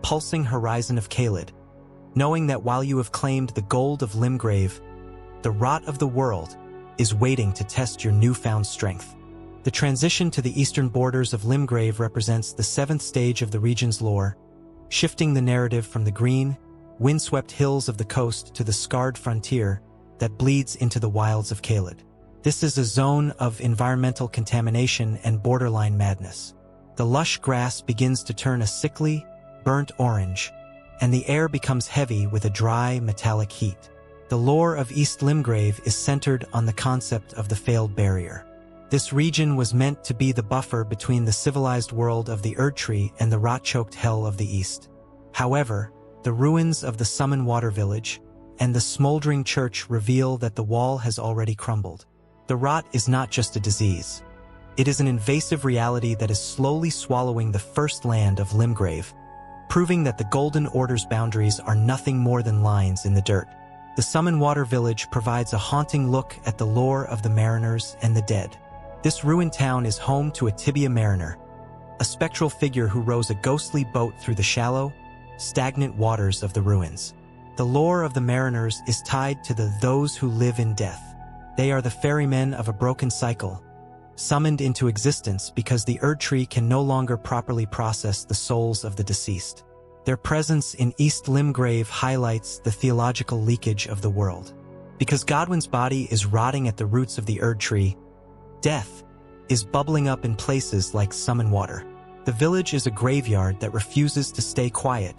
pulsing horizon of Caelid, knowing that while you have claimed the gold of Limgrave, the rot of the world is waiting to test your newfound strength. The transition to the eastern borders of Limgrave represents the seventh stage of the region's lore, shifting the narrative from the green, windswept hills of the coast to the scarred frontier that bleeds into the wilds of Caelid. This is a zone of environmental contamination and borderline madness. The lush grass begins to turn a sickly, burnt orange, and the air becomes heavy with a dry, metallic heat. The lore of East Limgrave is centered on the concept of the failed barrier. This region was meant to be the buffer between the civilized world of the Erdtree and the rot-choked hell of the east. However, the ruins of the Summon Water Village and the smoldering church reveal that the wall has already crumbled. The rot is not just a disease. It is an invasive reality that is slowly swallowing the first land of Limgrave, proving that the Golden Order's boundaries are nothing more than lines in the dirt. The Summon Water Village provides a haunting look at the lore of the mariners and the dead. This ruined town is home to a Tibia mariner, a spectral figure who rows a ghostly boat through the shallow, stagnant waters of the ruins. The lore of the mariners is tied to the those who live in death. They are the ferrymen of a broken cycle, summoned into existence because the Erdtree can no longer properly process the souls of the deceased. Their presence in East Limgrave highlights the theological leakage of the world. Because Godwyn's body is rotting at the roots of the Erdtree, death is bubbling up in places like Summon Water. The village is a graveyard that refuses to stay quiet,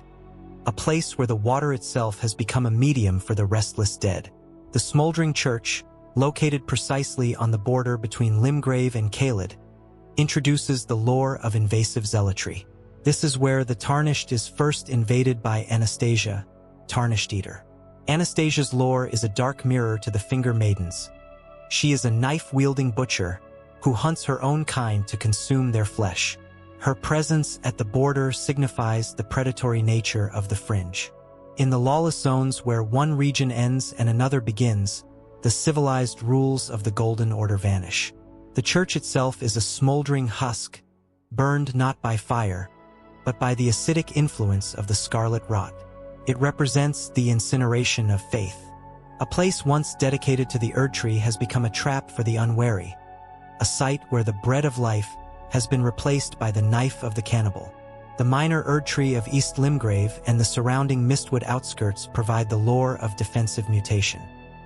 a place where the water itself has become a medium for the restless dead. The smoldering church, located precisely on the border between Limgrave and Caelid, introduces the lore of invasive zealotry. This is where the Tarnished is first invaded by Anastasia, Tarnished Eater. Anastasia's lore is a dark mirror to the Finger Maidens. She is a knife-wielding butcher who hunts her own kind to consume their flesh. Her presence at the border signifies the predatory nature of the Fringe. In the lawless zones where one region ends and another begins, the civilized rules of the Golden Order vanish. The church itself is a smoldering husk, burned not by fire, but by the acidic influence of the scarlet rot. It represents the incineration of faith. A place once dedicated to the Erdtree has become a trap for the unwary, a site where the bread of life has been replaced by the knife of the cannibal. The minor Erdtree of East Limgrave and the surrounding Mistwood outskirts provide the lore of defensive mutation.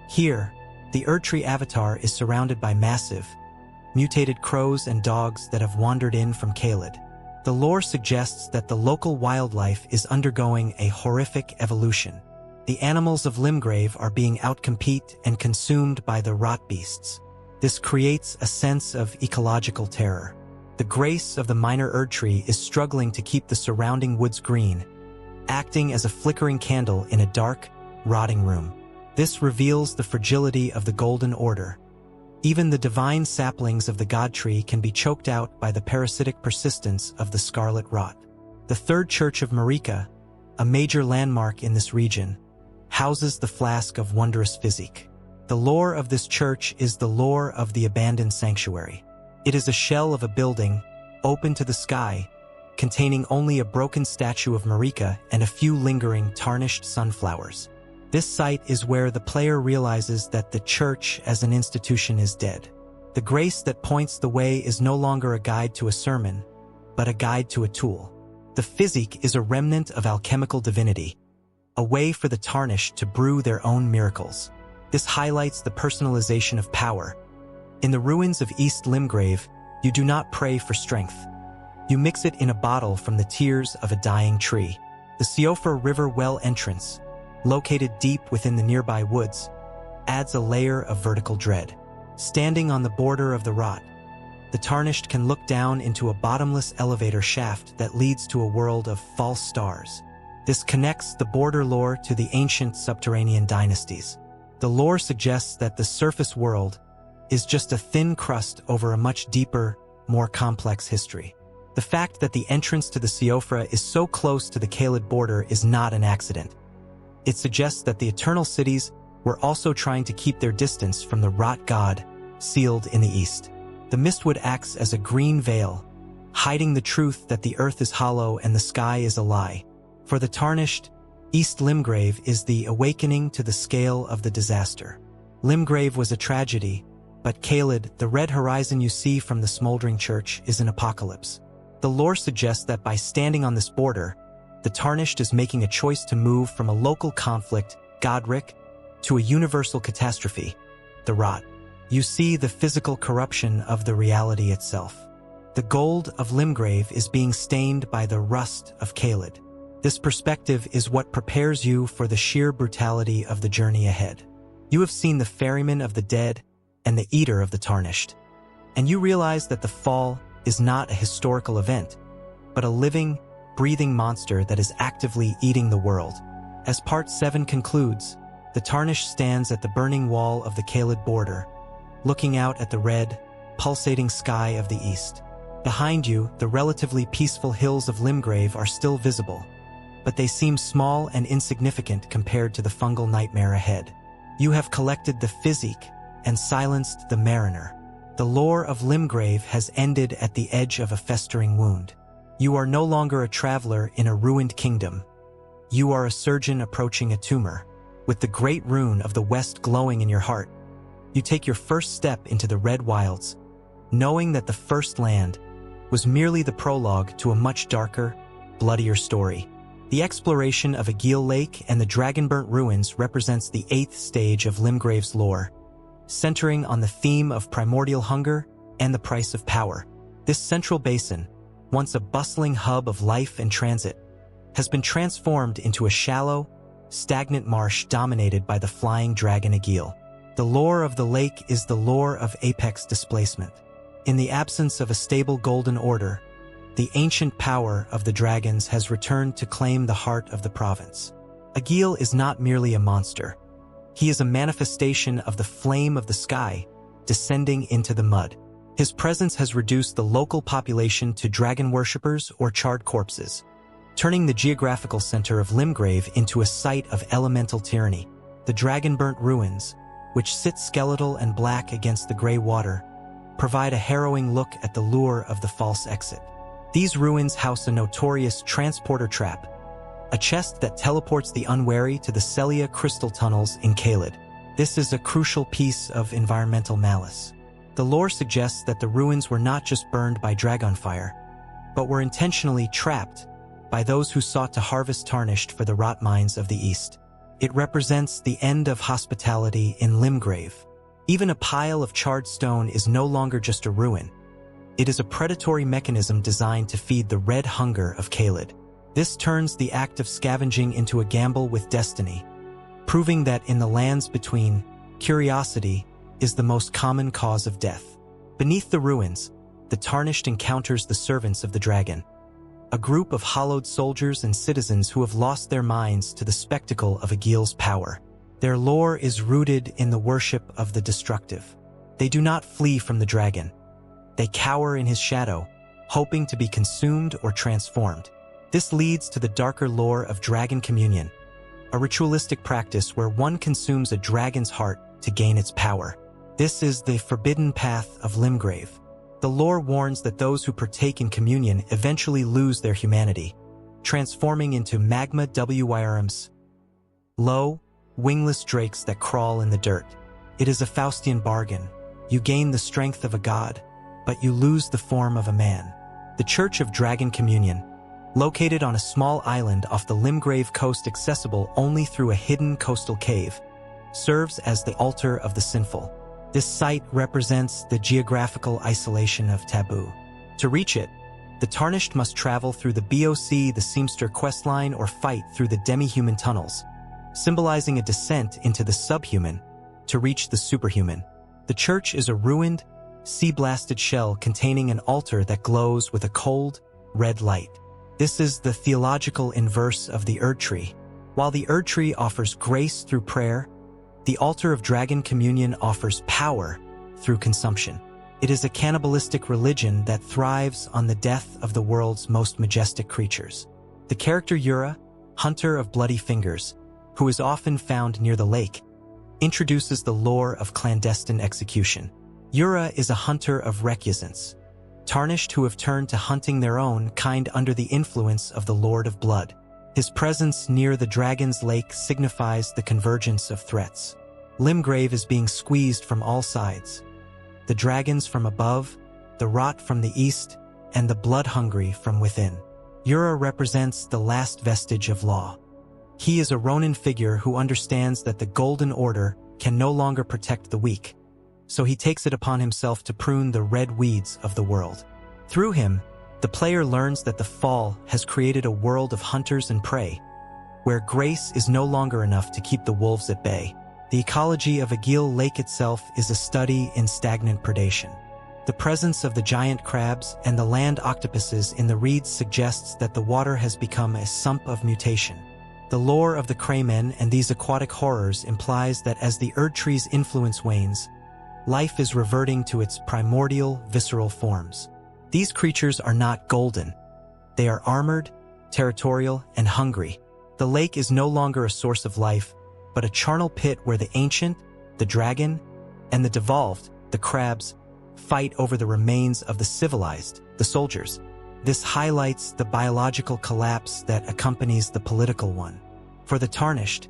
Here, the Erdtree avatar is surrounded by massive, mutated crows and dogs that have wandered in from Caelid. The lore suggests that the local wildlife is undergoing a horrific evolution. The animals of Limgrave are being outcompete and consumed by the rot beasts. This creates a sense of ecological terror. The grace of the minor Erdtree is struggling to keep the surrounding woods green, acting as a flickering candle in a dark, rotting room. This reveals the fragility of the Golden Order. Even the divine saplings of the Godtree can be choked out by the parasitic persistence of the scarlet rot. The Third Church of Marika, a major landmark in this region, houses the Flask of Wondrous Physique. The lore of this church is the lore of the abandoned sanctuary. It is a shell of a building, open to the sky, containing only a broken statue of Marika and a few lingering tarnished sunflowers. This site is where the player realizes that the church as an institution is dead. The grace that points the way is no longer a guide to a sermon, but a guide to a tool. The Physique is a remnant of alchemical divinity, a way for the Tarnished to brew their own miracles. This highlights the personalization of power. In the ruins of East Limgrave, you do not pray for strength. You mix it in a bottle from the tears of a dying tree. The Siofra River well entrance, located deep within the nearby woods, adds a layer of vertical dread. Standing on the border of the rot, the Tarnished can look down into a bottomless elevator shaft that leads to a world of false stars. This connects the border lore to the ancient subterranean dynasties. The lore suggests that the surface world is just a thin crust over a much deeper, more complex history. The fact that the entrance to the Siofra is so close to the Caelid border is not an accident. It suggests that the Eternal Cities were also trying to keep their distance from the rot god, sealed in the east. The Mistwood acts as a green veil, hiding the truth that the earth is hollow and the sky is a lie. For the Tarnished, East Limgrave is the awakening to the scale of the disaster. Limgrave was a tragedy, but Caelid, the red horizon you see from the smoldering church, is an apocalypse. The lore suggests that by standing on this border, the Tarnished is making a choice to move from a local conflict, Godrick, to a universal catastrophe, the rot. You see the physical corruption of the reality itself. The gold of Limgrave is being stained by the rust of Caelid. This perspective is what prepares you for the sheer brutality of the journey ahead. You have seen the ferryman of the dead and the eater of the Tarnished, and you realize that the fall is not a historical event, but a living, breathing monster that is actively eating the world. As Part 7 concludes, the Tarnished stands at the burning wall of the Caelid border, looking out at the red, pulsating sky of the east. Behind you, the relatively peaceful hills of Limgrave are still visible, but they seem small and insignificant compared to the fungal nightmare ahead. You have collected the Physique and silenced the Mariner. The lore of Limgrave has ended at the edge of a festering wound. You are no longer a traveler in a ruined kingdom. You are a surgeon approaching a tumor, with the great rune of the West glowing in your heart. You take your first step into the Red Wilds, knowing that the First Land was merely the prologue to a much darker, bloodier story. The exploration of Agheel Lake and the Dragonburnt ruins represents the 8th stage of Limgrave's lore, centering on the theme of primordial hunger and the price of power. This central basin, once a bustling hub of life and transit, has been transformed into a shallow, stagnant marsh dominated by the flying dragon Agheel. The lore of the lake is the lore of apex displacement. In the absence of a stable golden order, the ancient power of the dragons has returned to claim the heart of the province. Agheel is not merely a monster. He is a manifestation of the flame of the sky, descending into the mud. His presence has reduced the local population to dragon worshippers or charred corpses, turning the geographical center of Limgrave into a site of elemental tyranny. The Dragonburnt ruins, which sit skeletal and black against the gray water, provide a harrowing look at the lure of the false exit. These ruins house a notorious transporter trap, a chest that teleports the unwary to the Celia crystal tunnels in Caelid. This is a crucial piece of environmental malice. The lore suggests that the ruins were not just burned by dragonfire, but were intentionally trapped by those who sought to harvest Tarnished for the rot mines of the East. It represents the end of hospitality in Limgrave. Even a pile of charred stone is no longer just a ruin. It is a predatory mechanism designed to feed the red hunger of Caelid. This turns the act of scavenging into a gamble with destiny, proving that in the lands between, curiosity is the most common cause of death. Beneath the ruins, the Tarnished encounters the servants of the dragon, a group of hollowed soldiers and citizens who have lost their minds to the spectacle of Aegil's power. Their lore is rooted in the worship of the destructive. They do not flee from the dragon. They cower in his shadow, hoping to be consumed or transformed. This leads to the darker lore of dragon communion, a ritualistic practice where one consumes a dragon's heart to gain its power. This is the forbidden path of Limgrave. The lore warns that those who partake in communion eventually lose their humanity, transforming into magma wyrms, low, wingless drakes that crawl in the dirt. It is a Faustian bargain. You gain the strength of a god, but you lose the form of a man. The Church of Dragon Communion, located on a small island off the Limgrave coast accessible only through a hidden coastal cave, serves as the altar of the sinful. This site represents the geographical isolation of taboo. To reach it, the Tarnished must travel through the BOC, the Seamster questline, or fight through the demi-human tunnels, symbolizing a descent into the subhuman to reach the superhuman. The church is a ruined, sea-blasted shell containing an altar that glows with a cold, red light. This is the theological inverse of the Erd Tree. While the Erd Tree offers grace through prayer, the altar of Dragon Communion offers power through consumption. It is a cannibalistic religion that thrives on the death of the world's most majestic creatures. The character Yura, Hunter of Bloody Fingers, who is often found near the lake, introduces the lore of clandestine execution. Yura is a hunter of recusants, Tarnished who have turned to hunting their own kind under the influence of the Lord of Blood. His presence near the Dragon's Lake signifies the convergence of threats. Limgrave is being squeezed from all sides. The dragons from above, the rot from the east, and the blood-hungry from within. Yura represents the last vestige of law. He is a Ronin figure who understands that the Golden Order can no longer protect the weak, so he takes it upon himself to prune the red weeds of the world. Through him, the player learns that the Fall has created a world of hunters and prey, where grace is no longer enough to keep the wolves at bay. The ecology of Aegil Lake itself is a study in stagnant predation. The presence of the giant crabs and the land octopuses in the reeds suggests that the water has become a sump of mutation. The lore of the Craymen and these aquatic horrors implies that as the Erd Tree's influence wanes, life is reverting to its primordial, visceral forms. These creatures are not golden. They are armored, territorial, and hungry. The lake is no longer a source of life, but a charnel pit where the ancient, the dragon, and the devolved, the crabs, fight over the remains of the civilized, the soldiers. This highlights the biological collapse that accompanies the political one. For the Tarnished,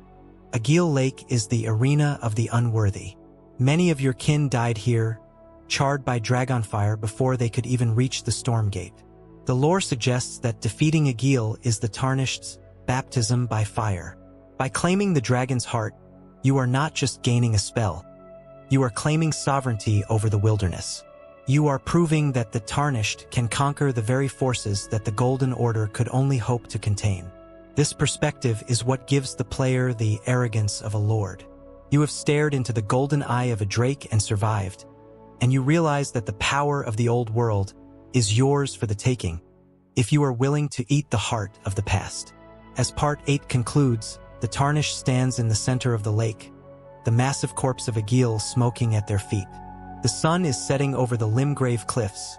Aegil Lake is the arena of the unworthy. Many of your kin died here, charred by dragonfire before they could even reach the Stormgate. The lore suggests that defeating Aegil is the Tarnished's baptism by fire. By claiming the dragon's heart, you are not just gaining a spell. You are claiming sovereignty over the wilderness. You are proving that the Tarnished can conquer the very forces that the Golden Order could only hope to contain. This perspective is what gives the player the arrogance of a lord. You have stared into the golden eye of a drake and survived, and you realize that the power of the old world is yours for the taking, if you are willing to eat the heart of the past. As Part 8 concludes, the Tarnished stands in the center of the lake, the massive corpse of Aegil smoking at their feet. The sun is setting over the Limgrave cliffs,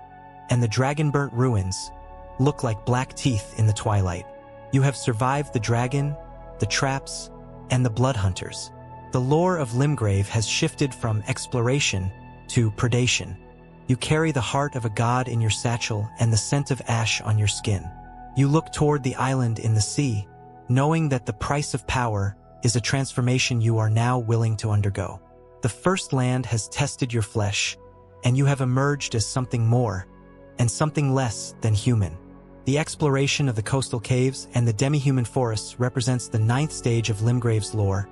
and the dragon-burnt ruins look like black teeth in the twilight. You have survived the dragon, the traps, and the blood hunters. The lore of Limgrave has shifted from exploration to predation. You carry the heart of a god in your satchel and the scent of ash on your skin. You look toward the island in the sea, knowing that the price of power is a transformation you are now willing to undergo. The first land has tested your flesh, and you have emerged as something more, and something less than human. The exploration of the coastal caves and the demi-human forests represents the 9th stage of Limgrave's lore,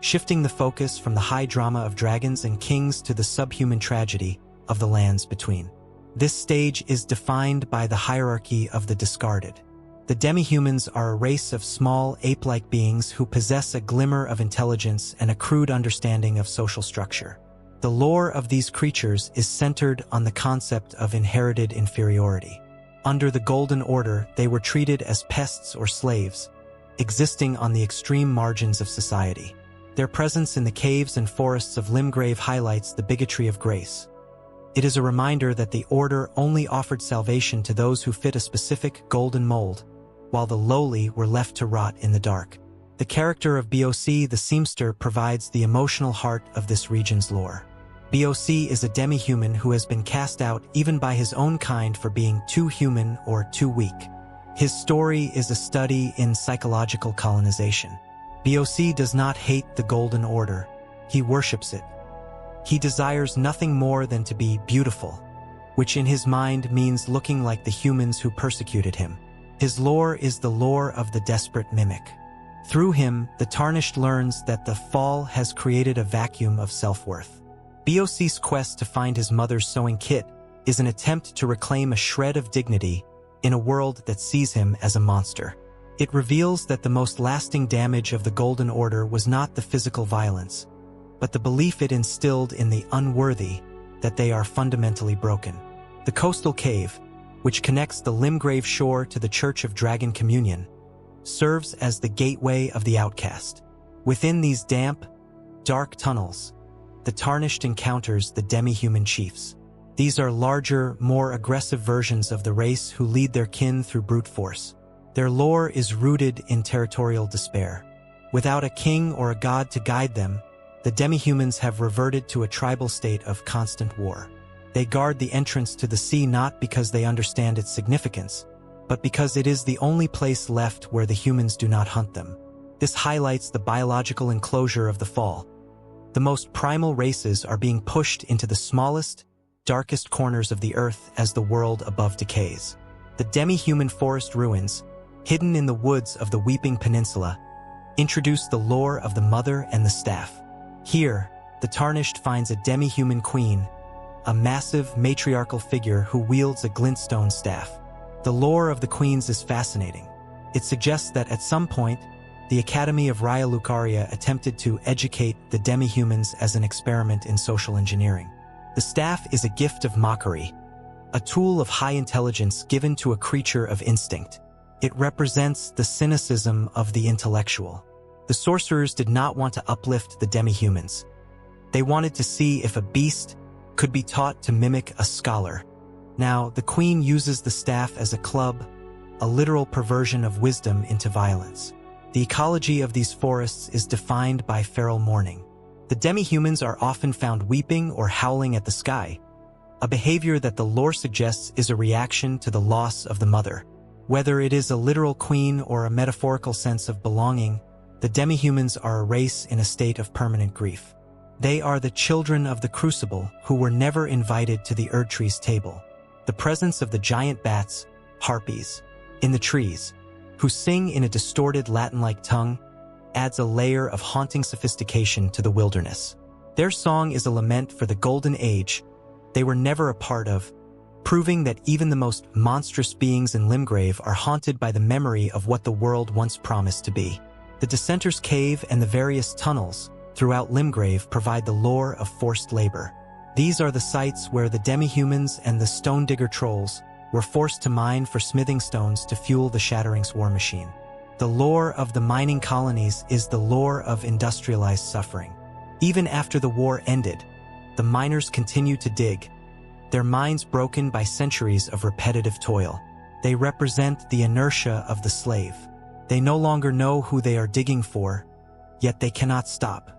shifting the focus from the high drama of dragons and kings to the subhuman tragedy of the lands between. This stage is defined by the hierarchy of the discarded. The demi-humans are a race of small, ape-like beings who possess a glimmer of intelligence and a crude understanding of social structure. The lore of these creatures is centered on the concept of inherited inferiority. Under the Golden Order, they were treated as pests or slaves, existing on the extreme margins of society. Their presence in the caves and forests of Limgrave highlights the bigotry of grace. It is a reminder that the Order only offered salvation to those who fit a specific golden mold, while the lowly were left to rot in the dark. The character of BOC the Seamster provides the emotional heart of this region's lore. BOC is a demi-human who has been cast out even by his own kind for being too human or too weak. His story is a study in psychological colonization. BOC does not hate the Golden Order, he worships it. He desires nothing more than to be beautiful, which in his mind means looking like the humans who persecuted him. His lore is the lore of the desperate mimic. Through him, the Tarnished learns that the fall has created a vacuum of self-worth. BOC's quest to find his mother's sewing kit is an attempt to reclaim a shred of dignity in a world that sees him as a monster. It reveals that the most lasting damage of the Golden Order was not the physical violence, but the belief it instilled in the unworthy that they are fundamentally broken. The coastal cave, which connects the Limgrave shore to the Church of Dragon Communion, serves as the gateway of the outcast. Within these damp, dark tunnels, the Tarnished encounters the demi-human chiefs. These are larger, more aggressive versions of the race who lead their kin through brute force. Their lore is rooted in territorial despair. Without a king or a god to guide them, the demi-humans have reverted to a tribal state of constant war. They guard the entrance to the sea not because they understand its significance, but because it is the only place left where the humans do not hunt them. This highlights the biological enclosure of the fall. The most primal races are being pushed into the smallest, darkest corners of the earth as the world above decays. The demi-human forest ruins, hidden in the woods of the Weeping Peninsula, introduce the lore of the mother and the staff. Here, the Tarnished finds a demi-human queen, a massive matriarchal figure who wields a glintstone staff. The lore of the queens is fascinating. It suggests that at some point, the Academy of Raya Lucaria attempted to educate the demi-humans as an experiment in social engineering. The staff is a gift of mockery, a tool of high intelligence given to a creature of instinct. It represents the cynicism of the intellectual. The sorcerers did not want to uplift the demi-humans. They wanted to see if a beast could be taught to mimic a scholar. Now, the queen uses the staff as a club, a literal perversion of wisdom into violence. The ecology of these forests is defined by feral mourning. The demi-humans are often found weeping or howling at the sky, a behavior that the lore suggests is a reaction to the loss of the mother. Whether it is a literal queen or a metaphorical sense of belonging, the demi-humans are a race in a state of permanent grief. They are the children of the Crucible who were never invited to the Erdtree's table. The presence of the giant bats, harpies, in the trees, who sing in a distorted Latin-like tongue, adds a layer of haunting sophistication to the wilderness. Their song is a lament for the golden age they were never a part of, proving that even the most monstrous beings in Limgrave are haunted by the memory of what the world once promised to be. The Dissenters' Cave and the various tunnels throughout Limgrave provide the lore of forced labor. These are the sites where the demi-humans and the stone digger trolls were forced to mine for smithing stones to fuel the Shattering's war machine. The lore of the mining colonies is the lore of industrialized suffering. Even after the war ended, the miners continued to dig, their minds broken by centuries of repetitive toil. They represent the inertia of the slave. They no longer know who they are digging for, yet they cannot stop.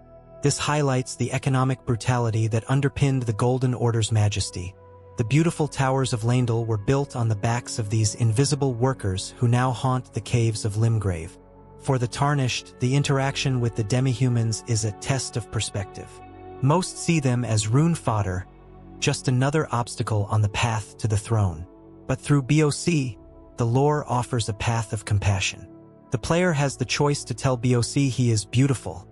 This highlights the economic brutality that underpinned the Golden Order's majesty. The beautiful towers of Leyndell were built on the backs of these invisible workers who now haunt the caves of Limgrave. For the Tarnished, the interaction with the demihumans is a test of perspective. Most see them as rune fodder, just another obstacle on the path to the throne. But through BOC, the lore offers a path of compassion. The player has the choice to tell BOC he is beautiful,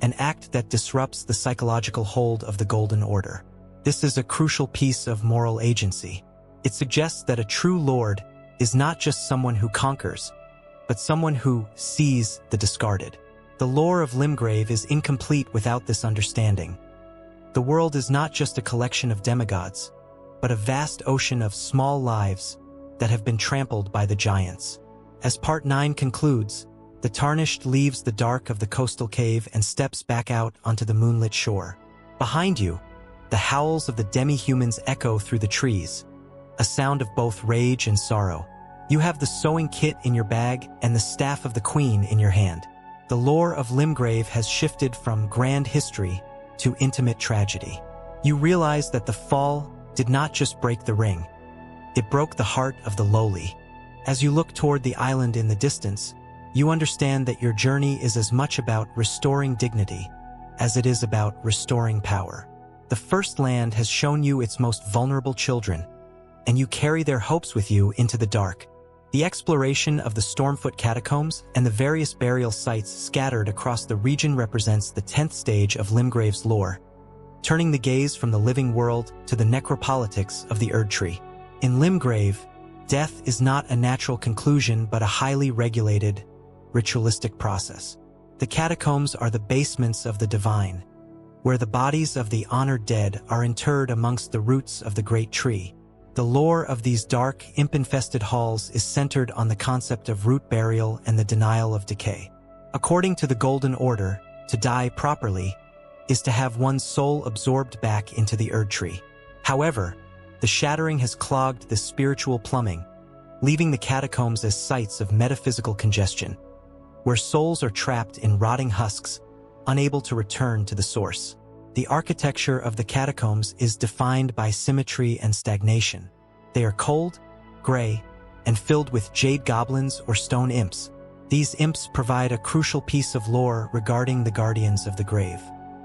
an act that disrupts the psychological hold of the Golden Order. This is a crucial piece of moral agency. It suggests that a true lord is not just someone who conquers, but someone who sees the discarded. The lore of Limgrave is incomplete without this understanding. The world is not just a collection of demigods, but a vast ocean of small lives that have been trampled by the giants. As Part 9 concludes, the Tarnished leaves the dark of the coastal cave and steps back out onto the moonlit shore. Behind you, the howls of the demi-humans echo through the trees, a sound of both rage and sorrow. You have the sewing kit in your bag and the staff of the queen in your hand. The lore of Limgrave has shifted from grand history to intimate tragedy. You realize that the fall did not just break the ring, it broke the heart of the lowly. As you look toward the island in the distance, you understand that your journey is as much about restoring dignity as it is about restoring power. The First Land has shown you its most vulnerable children, and you carry their hopes with you into the dark. The exploration of the Stormfoot catacombs and the various burial sites scattered across the region represents the 10th stage of Limgrave's lore, turning the gaze from the living world to the necropolitics of the Erdtree. In Limgrave, death is not a natural conclusion but a highly regulated, ritualistic process. The catacombs are the basements of the divine, where the bodies of the honored dead are interred amongst the roots of the great tree. The lore of these dark, imp-infested halls is centered on the concept of root burial and the denial of decay. According to the Golden Order, to die properly is to have one's soul absorbed back into the Erdtree. However, the Shattering has clogged this spiritual plumbing, leaving the catacombs as sites of metaphysical congestion, where souls are trapped in rotting husks, unable to return to the source. The architecture of the catacombs is defined by symmetry and stagnation. They are cold, gray, and filled with jade goblins or stone imps. These imps provide a crucial piece of lore regarding the guardians of the grave.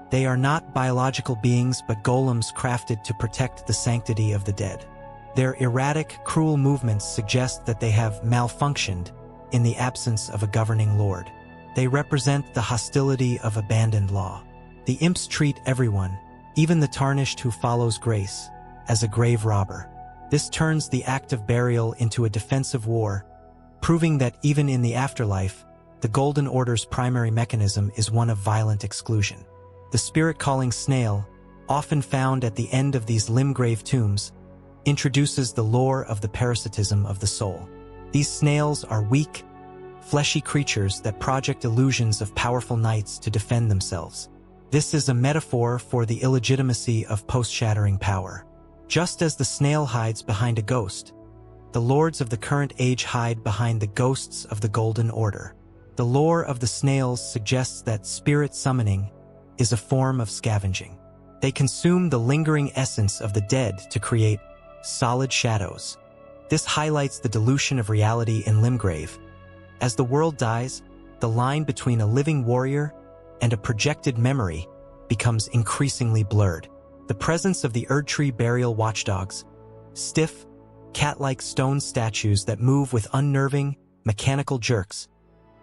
They are not biological beings but golems crafted to protect the sanctity of the dead. Their erratic, cruel movements suggest that they have malfunctioned in the absence of a governing lord. They represent the hostility of abandoned law. The imps treat everyone, even the Tarnished who follows grace, as a grave robber. This turns the act of burial into a defensive war, proving that even in the afterlife, the Golden Order's primary mechanism is one of violent exclusion. The spirit-calling snail, often found at the end of these Limgrave tombs, introduces the lore of the parasitism of the soul. These snails are weak, fleshy creatures that project illusions of powerful knights to defend themselves. This is a metaphor for the illegitimacy of post-shattering power. Just as the snail hides behind a ghost, the lords of the current age hide behind the ghosts of the Golden Order. The lore of the snails suggests that spirit summoning is a form of scavenging. They consume the lingering essence of the dead to create solid shadows. This highlights the dilution of reality in Limgrave. As the world dies, the line between a living warrior and a projected memory becomes increasingly blurred. The presence of the Erdtree burial watchdogs, stiff, cat-like stone statues that move with unnerving, mechanical jerks,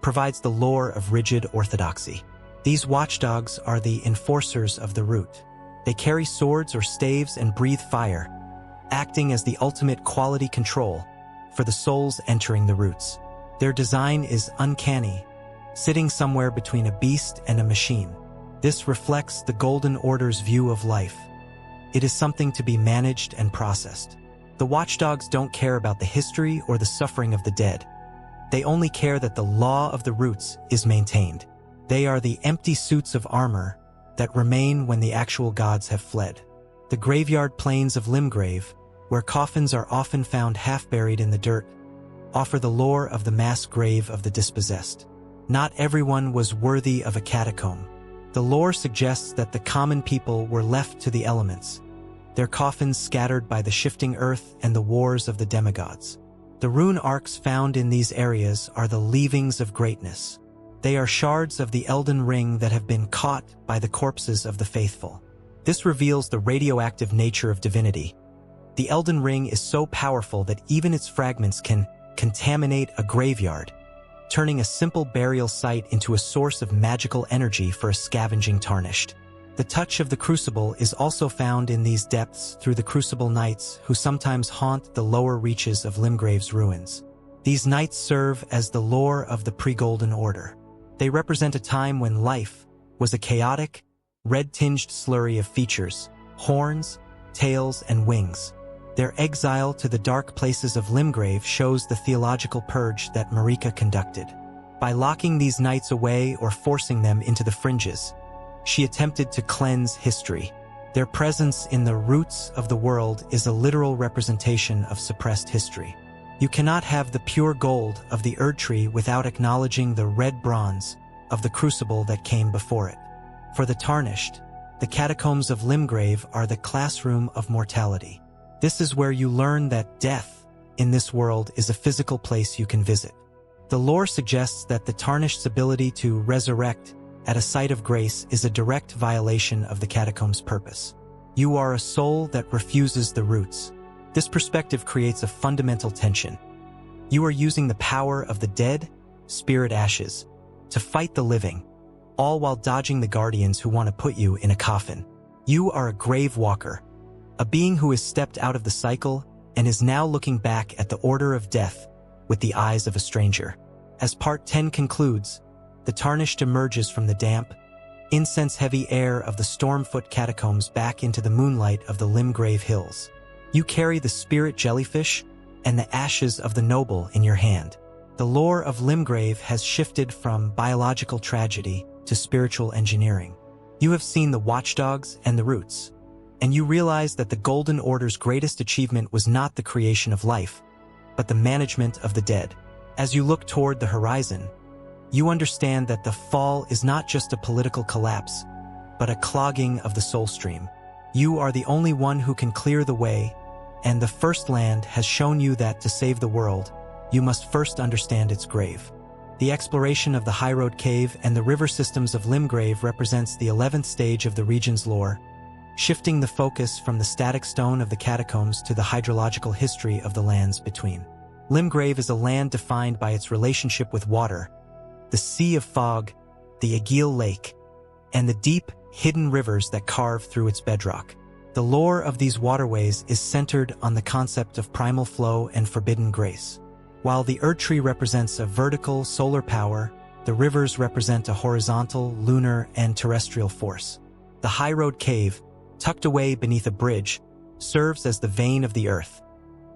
provides the lore of rigid orthodoxy. These watchdogs are the enforcers of the root. They carry swords or staves and breathe fire, acting as the ultimate quality control for the souls entering the roots. Their design is uncanny, sitting somewhere between a beast and a machine. This reflects the Golden Order's view of life. It is something to be managed and processed. The watchdogs don't care about the history or the suffering of the dead. They only care that the law of the roots is maintained. They are the empty suits of armor that remain when the actual gods have fled. The graveyard plains of Limgrave, where coffins are often found half-buried in the dirt, offer the lore of the mass grave of the dispossessed. Not everyone was worthy of a catacomb. The lore suggests that the common people were left to the elements, their coffins scattered by the shifting earth and the wars of the demigods. The rune arcs found in these areas are the leavings of greatness, They are shards of the Elden ring that have been caught by the corpses of the faithful. This reveals the radioactive nature of divinity. The Elden ring is so powerful that even its fragments can contaminate a graveyard, turning a simple burial site into a source of magical energy for a scavenging Tarnished. The touch of the Crucible is also found in these depths through the Crucible Knights who sometimes haunt the lower reaches of Limgrave's ruins. These knights serve as the lore of the pre-Golden Order. They represent a time when life was a chaotic, red-tinged slurry of features, horns, tails, and wings. Their exile to the dark places of Limgrave shows the theological purge that Marika conducted. By locking these knights away or forcing them into the fringes, she attempted to cleanse history. Their presence in the roots of the world is a literal representation of suppressed history. You cannot have the pure gold of the Erd Tree without acknowledging the red bronze of the crucible that came before it. For the Tarnished, the catacombs of Limgrave are the classroom of mortality. This is where you learn that death in this world is a physical place you can visit. The lore suggests that the Tarnished's ability to resurrect at a site of grace is a direct violation of the catacombs' purpose. You are a soul that refuses the roots. This perspective creates a fundamental tension. You are using the power of the dead, spirit ashes, to fight the living, all while dodging the guardians who want to put you in a coffin. You are a grave walker, a being who has stepped out of the cycle and is now looking back at the order of death with the eyes of a stranger. As Part 10 concludes, the Tarnished emerges from the damp, incense-heavy air of the Stormfoot catacombs back into the moonlight of the Limgrave hills. You carry the spirit jellyfish and the ashes of the noble in your hand. The lore of Limgrave has shifted from biological tragedy to spiritual engineering. You have seen the watchdogs and the roots, and you realize that the Golden Order's greatest achievement was not the creation of life, but the management of the dead. As you look toward the horizon, you understand that the fall is not just a political collapse, but a clogging of the soul stream. You are the only one who can clear the way, and the First Land has shown you that to save the world, you must first understand its grave. The exploration of the High Road Cave and the river systems of Limgrave represents the 11th stage of the region's lore, shifting the focus from the static stone of the catacombs to the hydrological history of the lands between. Limgrave is a land defined by its relationship with water, the Sea of Fog, the Aegil Lake, and the deep, hidden rivers that carve through its bedrock. The lore of these waterways is centered on the concept of primal flow and forbidden grace. While the Erd Tree represents a vertical, solar power, the rivers represent a horizontal, lunar, and terrestrial force. The High Road Cave, tucked away beneath a bridge, serves as the vein of the earth,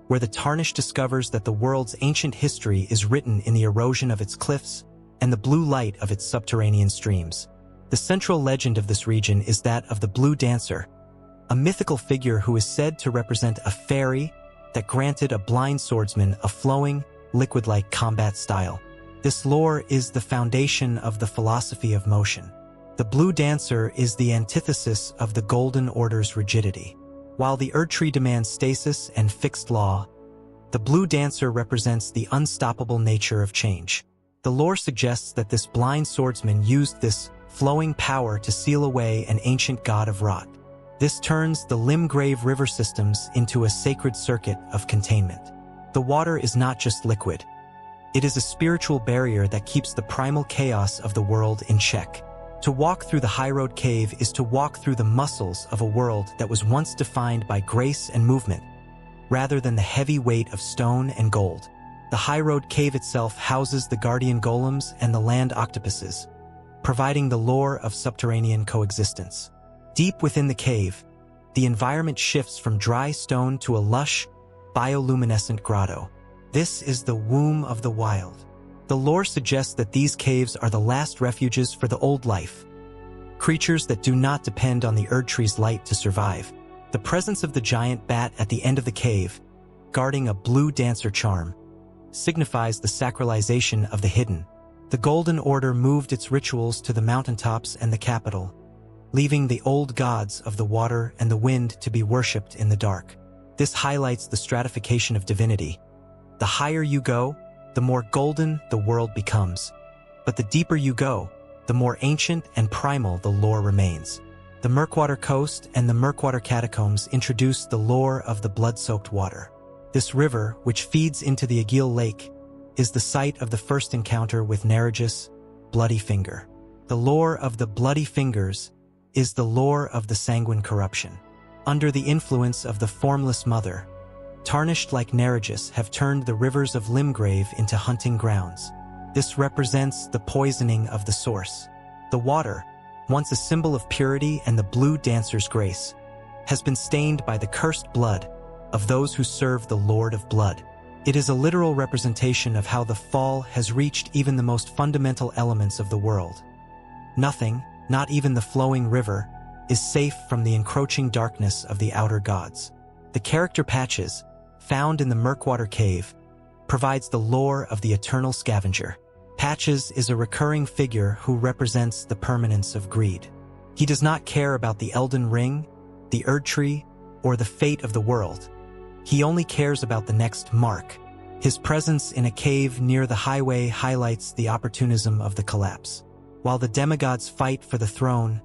where the Tarnished discovers that the world's ancient history is written in the erosion of its cliffs and the blue light of its subterranean streams. The central legend of this region is that of the Blue Dancer, a mythical figure who is said to represent a fairy that granted a blind swordsman a flowing, liquid-like combat style. This lore is the foundation of the philosophy of motion. The Blue Dancer is the antithesis of the Golden Order's rigidity. While the Erd Tree demands stasis and fixed law, the Blue Dancer represents the unstoppable nature of change. The lore suggests that this blind swordsman used this flowing power to seal away an ancient god of rot. This turns the Limgrave river systems into a sacred circuit of containment. The water is not just liquid. It is a spiritual barrier that keeps the primal chaos of the world in check. To walk through the High Road Cave is to walk through the muscles of a world that was once defined by grace and movement, rather than the heavy weight of stone and gold. The High Road Cave itself houses the guardian golems and the land octopuses, providing the lore of subterranean coexistence. Deep within the cave, the environment shifts from dry stone to a lush, bioluminescent grotto. This is the womb of the wild. The lore suggests that these caves are the last refuges for the old life, creatures that do not depend on the Erd Tree's light to survive. The presence of the giant bat at the end of the cave, guarding a Blue Dancer charm, signifies the sacralization of the hidden. The Golden Order moved its rituals to the mountaintops and the capital, leaving the old gods of the water and the wind to be worshipped in the dark. This highlights the stratification of divinity. The higher you go, the more golden the world becomes. but the deeper you go, the more ancient and primal the lore remains. The Murkwater Coast and the Murkwater Catacombs introduce the lore of the blood-soaked water. This river, which feeds into the Agheel Lake, is the site of the first encounter with Nerege's bloody finger. The lore of the bloody fingers is the lore of the sanguine corruption. Under the influence of the formless mother, Tarnished like Nerege's have turned the rivers of Limgrave into hunting grounds. This represents the poisoning of the source. The water, once a symbol of purity and the blue dancer's grace, has been stained by the cursed blood of those who serve the Lord of Blood. It is a literal representation of how the fall has reached even the most fundamental elements of the world. Nothing, not even the flowing river, is safe from the encroaching darkness of the outer gods. The character Patches, found in the Murkwater Cave, provides the lore of the eternal scavenger. Patches is a recurring figure who represents the permanence of greed. He does not care about the Elden Ring, the Erdtree, or the fate of the world. He only cares about the next mark. His presence in a cave near the highway highlights the opportunism of the collapse. While the demigods fight for the throne,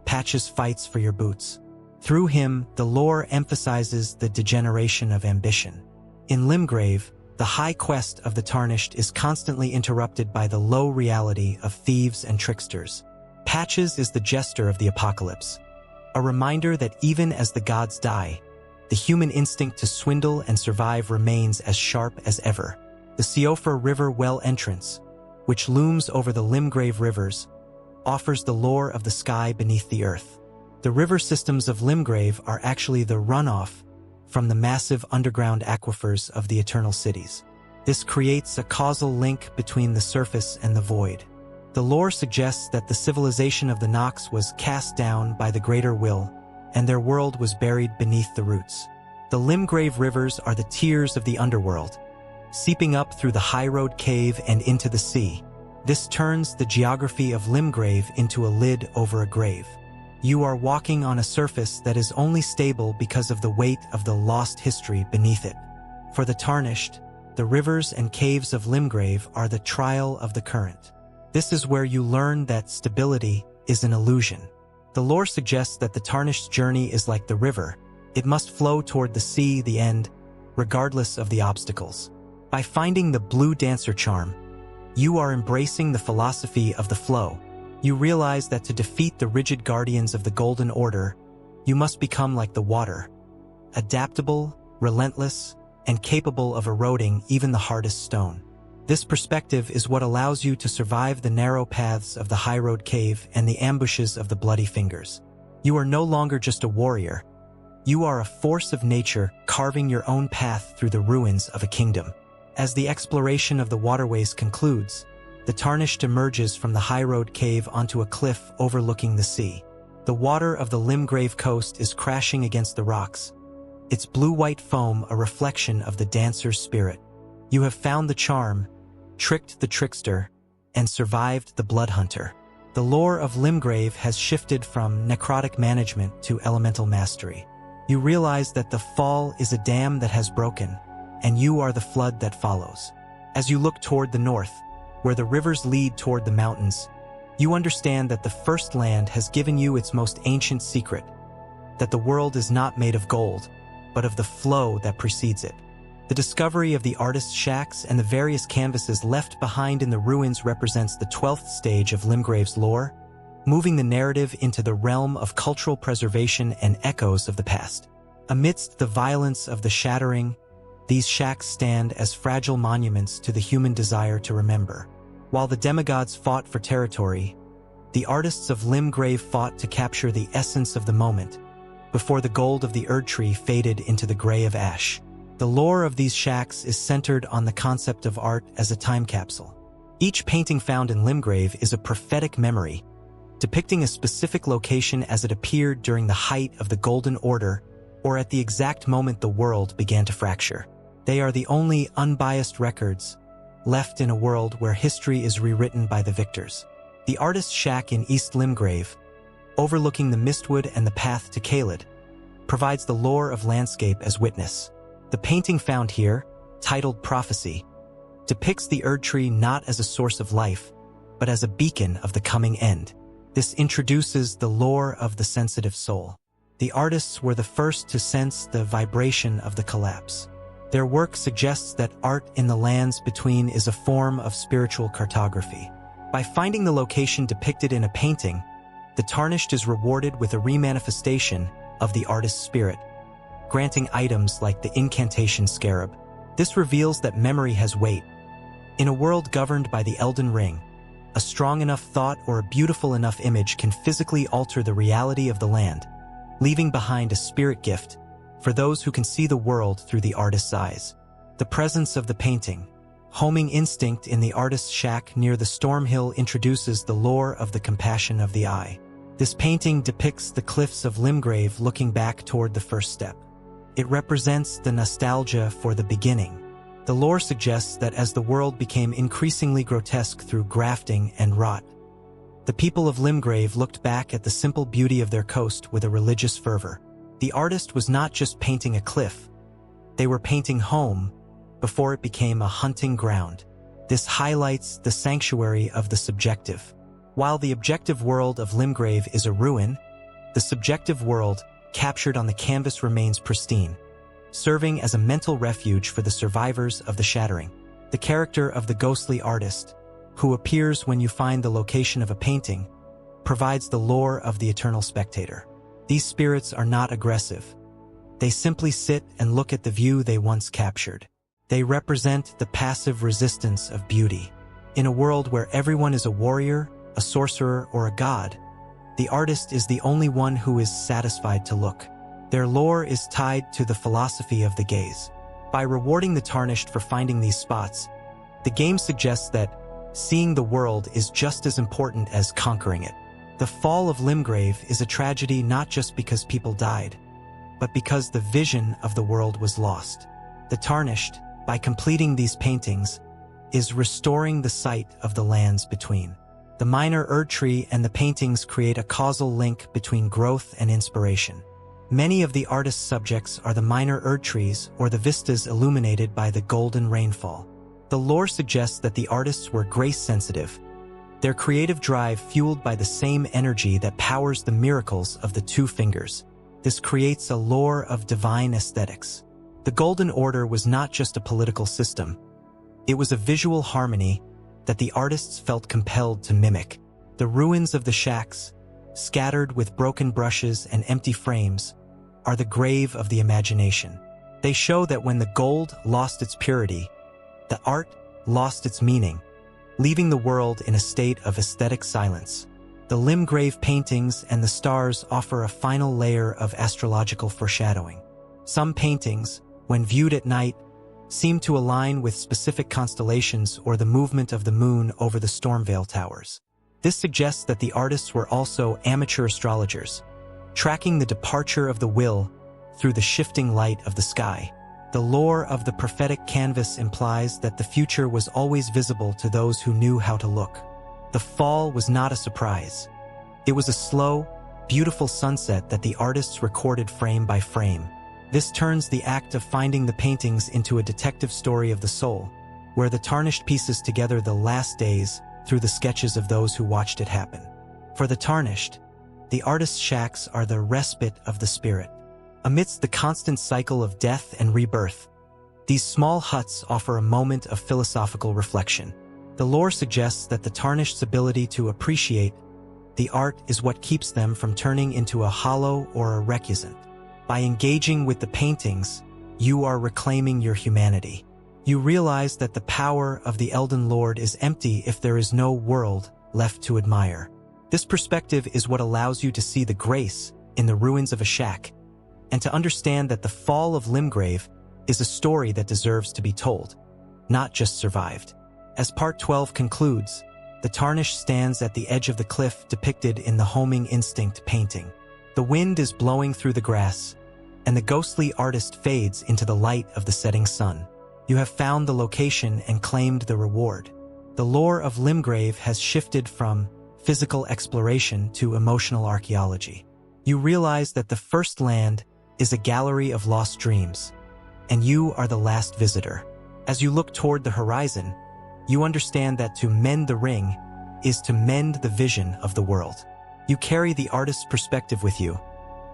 Patches fights for your boots. Through him, the lore emphasizes the degeneration of ambition. In Limgrave, the high quest of the Tarnished is constantly interrupted by the low reality of thieves and tricksters. Patches is the jester of the apocalypse, a reminder that even as the gods die, the human instinct to swindle and survive remains as sharp as ever. The Siofra River well entrance, which looms over the Limgrave rivers, offers the lore of the sky beneath the earth. The river systems of Limgrave are actually the runoff from the massive underground aquifers of the Eternal Cities. This creates a causal link between the surface and the void. The lore suggests that the civilization of the Nox was cast down by the Greater Will, and their world was buried beneath the roots. The Limgrave rivers are the tears of the underworld, seeping up through the High Road Cave and into the sea. This turns the geography of Limgrave into a lid over a grave. You are walking on a surface that is only stable because of the weight of the lost history beneath it. For the Tarnished, the rivers and caves of Limgrave are the trial of the current. This is where you learn that stability is an illusion. The lore suggests that the Tarnished's journey is like the river. It must flow toward the sea, the end, regardless of the obstacles. By finding the blue dancer charm, you are embracing the philosophy of the flow. You realize that to defeat the rigid guardians of the Golden Order, you must become like the water, adaptable, relentless, and capable of eroding even the hardest stone. This perspective is what allows you to survive the narrow paths of the High Road Cave and the ambushes of the Bloody Fingers. You are no longer just a warrior. You are a force of nature carving your own path through the ruins of a kingdom. As the exploration of the waterways concludes, the Tarnished emerges from the High Road Cave onto a cliff overlooking the sea. The water of the Limgrave coast is crashing against the rocks, its blue-white foam a reflection of the dancer's spirit. You have found the charm, tricked the trickster, and survived the blood hunter. The lore of Limgrave has shifted from necrotic management to elemental mastery. You realize that the fall is a dam that has broken, and you are the flood that follows. As you look toward the north, where the rivers lead toward the mountains, you understand that the First Land has given you its most ancient secret, that the world is not made of gold, but of the flow that precedes it. The discovery of the artist's shacks and the various canvases left behind in the ruins represents the 12th stage of Limgrave's lore, moving the narrative into the realm of cultural preservation and echoes of the past. Amidst the violence of the Shattering, these shacks stand as fragile monuments to the human desire to remember. While the demigods fought for territory, the artists of Limgrave fought to capture the essence of the moment, before the gold of the Erdtree faded into the gray of ash. The lore of these shacks is centered on the concept of art as a time capsule. Each painting found in Limgrave is a prophetic memory, depicting a specific location as it appeared during the height of the Golden Order or at the exact moment the world began to fracture. They are the only unbiased records left in a world where history is rewritten by the victors. The artist's shack in East Limgrave, overlooking the Mistwood and the path to Caelid, provides the lore of landscape as witness. The painting found here, titled Prophecy, depicts the Erdtree not as a source of life, but as a beacon of the coming end. This introduces the lore of the sensitive soul. The artists were the first to sense the vibration of the collapse. Their work suggests that art in the lands between is a form of spiritual cartography. By finding the location depicted in a painting, the Tarnished is rewarded with a remanifestation of the artist's spirit, granting items like the incantation scarab. This reveals that memory has weight. In a world governed by the Elden Ring, a strong enough thought or a beautiful enough image can physically alter the reality of the land, leaving behind a spirit gift for those who can see the world through the artist's eyes. The presence of the painting, homing instinct in the artist's shack near the Storm Hill, introduces the lore of the compassion of the eye. This painting depicts the cliffs of Limgrave looking back toward the first step. It represents the nostalgia for the beginning. The lore suggests that as the world became increasingly grotesque through grafting and rot, the people of Limgrave looked back at the simple beauty of their coast with a religious fervor. The artist was not just painting a cliff, they were painting home before it became a hunting ground. This highlights the sanctuary of the subjective. While the objective world of Limgrave is a ruin, the subjective world captured on the canvas remains pristine, serving as a mental refuge for the survivors of the Shattering. The character of the ghostly artist, who appears when you find the location of a painting, provides the lore of the eternal spectator. These spirits are not aggressive. They simply sit and look at the view they once captured. They represent the passive resistance of beauty. In a world where everyone is a warrior, a sorcerer, or a god, the artist is the only one who is satisfied to look. Their lore is tied to the philosophy of the gaze. By rewarding the Tarnished for finding these spots, the game suggests that seeing the world is just as important as conquering it. The fall of Limgrave is a tragedy not just because people died, but because the vision of the world was lost. The Tarnished, by completing these paintings, is restoring the sight of the lands between. The minor Erdtree and the paintings create a causal link between growth and inspiration. Many of the artist's subjects are the minor Erdtrees or the vistas illuminated by the golden rainfall. The lore suggests that the artists were grace-sensitive, their creative drive fueled by the same energy that powers the miracles of the two fingers. This creates a lore of divine aesthetics. The Golden Order was not just a political system. It was a visual harmony that the artists felt compelled to mimic. The ruins of the shacks, scattered with broken brushes and empty frames, are the grave of the imagination. They show that when the gold lost its purity, the art lost its meaning, leaving the world in a state of aesthetic silence. The Limgrave paintings and the stars offer a final layer of astrological foreshadowing. Some paintings, when viewed at night, seem to align with specific constellations or the movement of the moon over the Stormvale towers. This suggests that the artists were also amateur astrologers, tracking the departure of the will through the shifting light of the sky. The lore of the prophetic canvas implies that the future was always visible to those who knew how to look. The fall was not a surprise. It was a slow, beautiful sunset that the artists recorded frame by frame. This turns the act of finding the paintings into a detective story of the soul, where the Tarnished pieces together the last days through the sketches of those who watched it happen. For the Tarnished, the artist's shacks are the respite of the spirit. Amidst the constant cycle of death and rebirth, these small huts offer a moment of philosophical reflection. The lore suggests that the Tarnished's ability to appreciate the art is what keeps them from turning into a hollow or a recusant. By engaging with the paintings, you are reclaiming your humanity. You realize that the power of the Elden Lord is empty if there is no world left to admire. This perspective is what allows you to see the grace in the ruins of a shack, and to understand that the fall of Limgrave is a story that deserves to be told, not just survived. As Part 12 concludes, the Tarnished stands at the edge of the cliff depicted in the Homing Instinct painting. The wind is blowing through the grass, and the ghostly artist fades into the light of the setting sun. You have found the location and claimed the reward. The lore of Limgrave has shifted from physical exploration to emotional archaeology. You realize that the first land is a gallery of lost dreams, and you are the last visitor. As you look toward the horizon, you understand that to mend the ring is to mend the vision of the world. You carry the artist's perspective with you,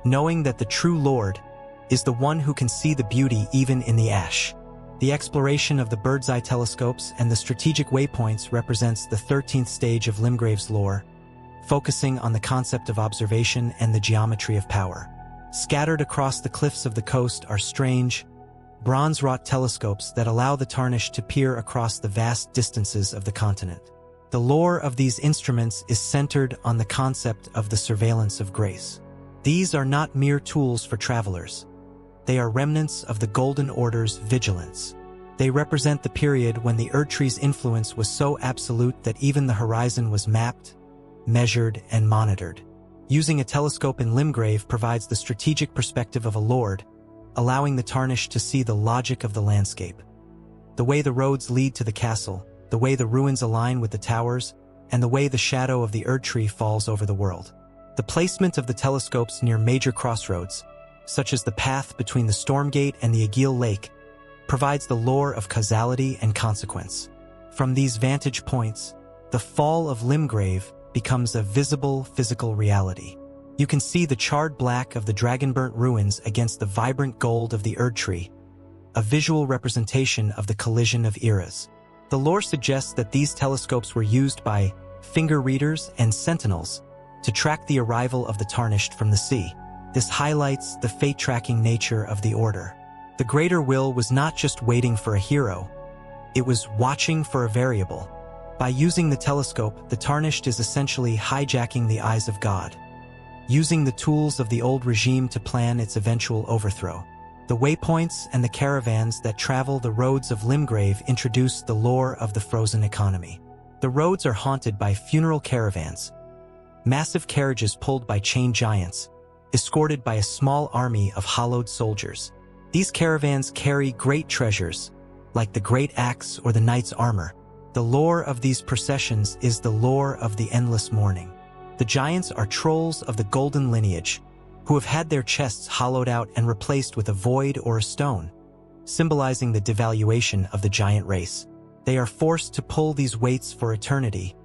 knowing that the true Lord is the one who can see the beauty even in the ash. The exploration of the bird's-eye telescopes and the strategic waypoints represents the 13th stage of Limgrave's lore, focusing on the concept of observation and the geometry of power. Scattered across the cliffs of the coast are strange, bronze-wrought telescopes that allow the Tarnished to peer across the vast distances of the continent. The lore of these instruments is centered on the concept of the surveillance of grace. These are not mere tools for travelers. They are remnants of the Golden Order's vigilance. They represent the period when the Erdtree's influence was so absolute that even the horizon was mapped, measured, and monitored. Using a telescope in Limgrave provides the strategic perspective of a lord, allowing the Tarnished to see the logic of the landscape. The way the roads lead to the castle, the way the ruins align with the towers, and the way the shadow of the Erdtree falls over the world. The placement of the telescopes near major crossroads, such as the path between the Stormgate and the Agheel Lake, provides the lore of causality and consequence. From these vantage points, the fall of Limgrave becomes a visible physical reality. You can see the charred black of the dragon-burnt ruins against the vibrant gold of the Erdtree, a visual representation of the collision of eras. The lore suggests that these telescopes were used by finger readers and sentinels to track the arrival of the Tarnished from the sea. This highlights the fate-tracking nature of the Order. The Greater Will was not just waiting for a hero, it was watching for a variable. By using the telescope, the Tarnished is essentially hijacking the eyes of God, using the tools of the old regime to plan its eventual overthrow. The waypoints and the caravans that travel the roads of Limgrave introduce the lore of the frozen economy. The roads are haunted by funeral caravans, massive carriages pulled by chained giants, escorted by a small army of hollowed soldiers. These caravans carry great treasures, like the Great Axe or the Knight's armor. The lore of these processions is the lore of the endless mourning. The giants are trolls of the golden lineage, who have had their chests hollowed out and replaced with a void or a stone, symbolizing the devaluation of the giant race. They are forced to pull these weights for eternity,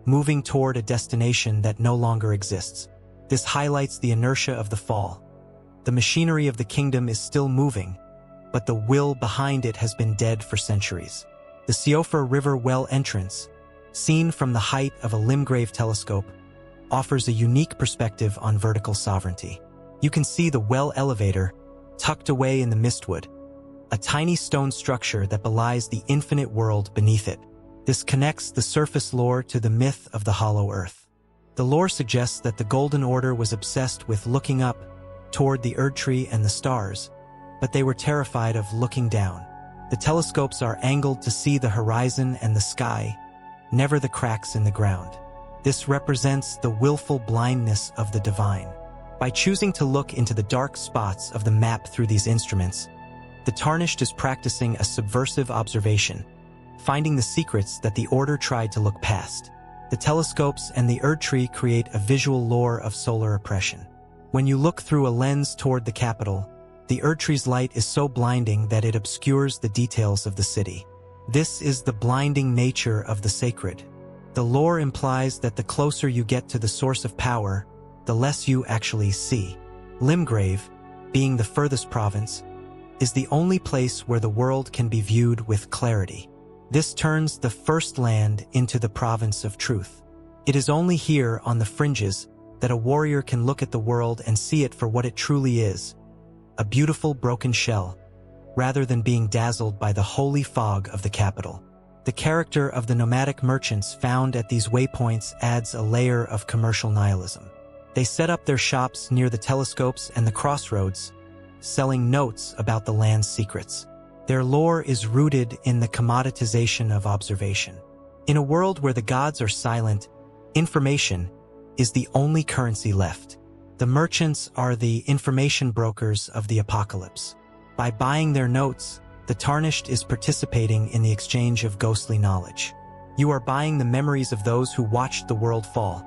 moving toward a destination that no longer exists. This highlights the inertia of the fall. The machinery of the kingdom is still moving, but the will behind it has been dead for centuries. The Siofra River well entrance, seen from the height of a Limgrave telescope, offers a unique perspective on vertical sovereignty. You can see the well elevator tucked away in the mistwood, a tiny stone structure that belies the infinite world beneath it. This connects the surface lore to the myth of the Hollow Earth. The lore suggests that the Golden Order was obsessed with looking up toward the Erdtree and the stars, but they were terrified of looking down. The telescopes are angled to see the horizon and the sky, never the cracks in the ground. This represents the willful blindness of the divine. By choosing to look into the dark spots of the map through these instruments, the Tarnished is practicing a subversive observation, finding the secrets that the Order tried to look past. The telescopes and the Erdtree create a visual lore of solar oppression. When you look through a lens toward the capital, the Erdtree's light is so blinding that it obscures the details of the city. This is the blinding nature of the sacred. The lore implies that the closer you get to the source of power, the less you actually see. Limgrave, being the furthest province, is the only place where the world can be viewed with clarity. This turns the first land into the province of truth. It is only here on the fringes that a warrior can look at the world and see it for what it truly is, a beautiful broken shell, rather than being dazzled by the holy fog of the capital. The character of the nomadic merchants found at these waypoints adds a layer of commercial nihilism. They set up their shops near the telescopes and the crossroads, selling notes about the land's secrets. Their lore is rooted in the commoditization of observation. In a world where the gods are silent, information is the only currency left. The merchants are the information brokers of the apocalypse. By buying their notes, the Tarnished is participating in the exchange of ghostly knowledge. You are buying the memories of those who watched the world fall,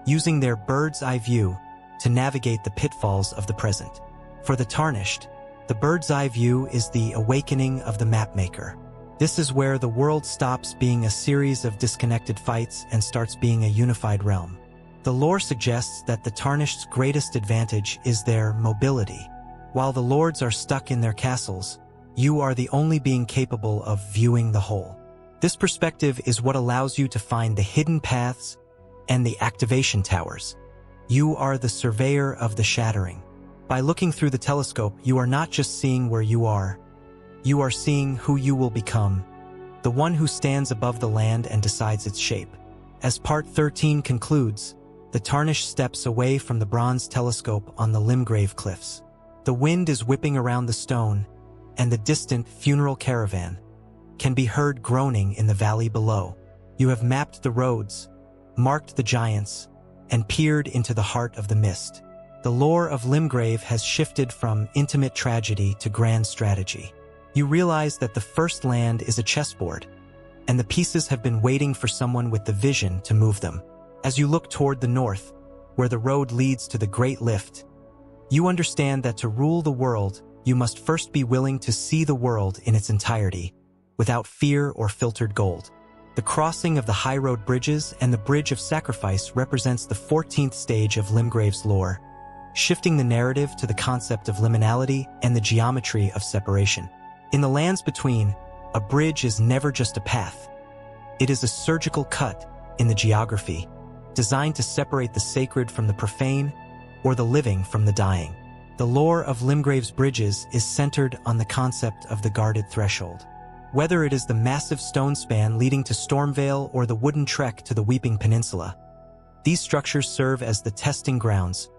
using their bird's eye view to navigate the pitfalls of the present. For the Tarnished, the bird's eye view is the awakening of the mapmaker. This is where the world stops being a series of disconnected fights and starts being a unified realm. The lore suggests that the Tarnished's greatest advantage is their mobility. While the lords are stuck in their castles, you are the only being capable of viewing the whole. This perspective is what allows you to find the hidden paths and the activation towers. You are the surveyor of the Shattering. By looking through the telescope, you are not just seeing where you are seeing who you will become, the one who stands above the land and decides its shape. As Part 13 concludes, the Tarnished steps away from the bronze telescope on the Limgrave cliffs. The wind is whipping around the stone, and the distant funeral caravan can be heard groaning in the valley below. You have mapped the roads, marked the giants, and peered into the heart of the mist. The lore of Limgrave has shifted from intimate tragedy to grand strategy. You realize that the first land is a chessboard, and the pieces have been waiting for someone with the vision to move them. As you look toward the north, where the road leads to the Great Lift, you understand that to rule the world, you must first be willing to see the world in its entirety, without fear or filtered gold. The crossing of the high road bridges and the Bridge of Sacrifice represents the 14th stage of Limgrave's lore, shifting the narrative to the concept of liminality and the geometry of separation. In the lands between, a bridge is never just a path. It is a surgical cut in the geography, designed to separate the sacred from the profane, or the living from the dying. The lore of Limgrave's bridges is centered on the concept of the guarded threshold. Whether it is the massive stone span leading to Stormvale or the wooden trek to the Weeping Peninsula, these structures serve as the testing grounds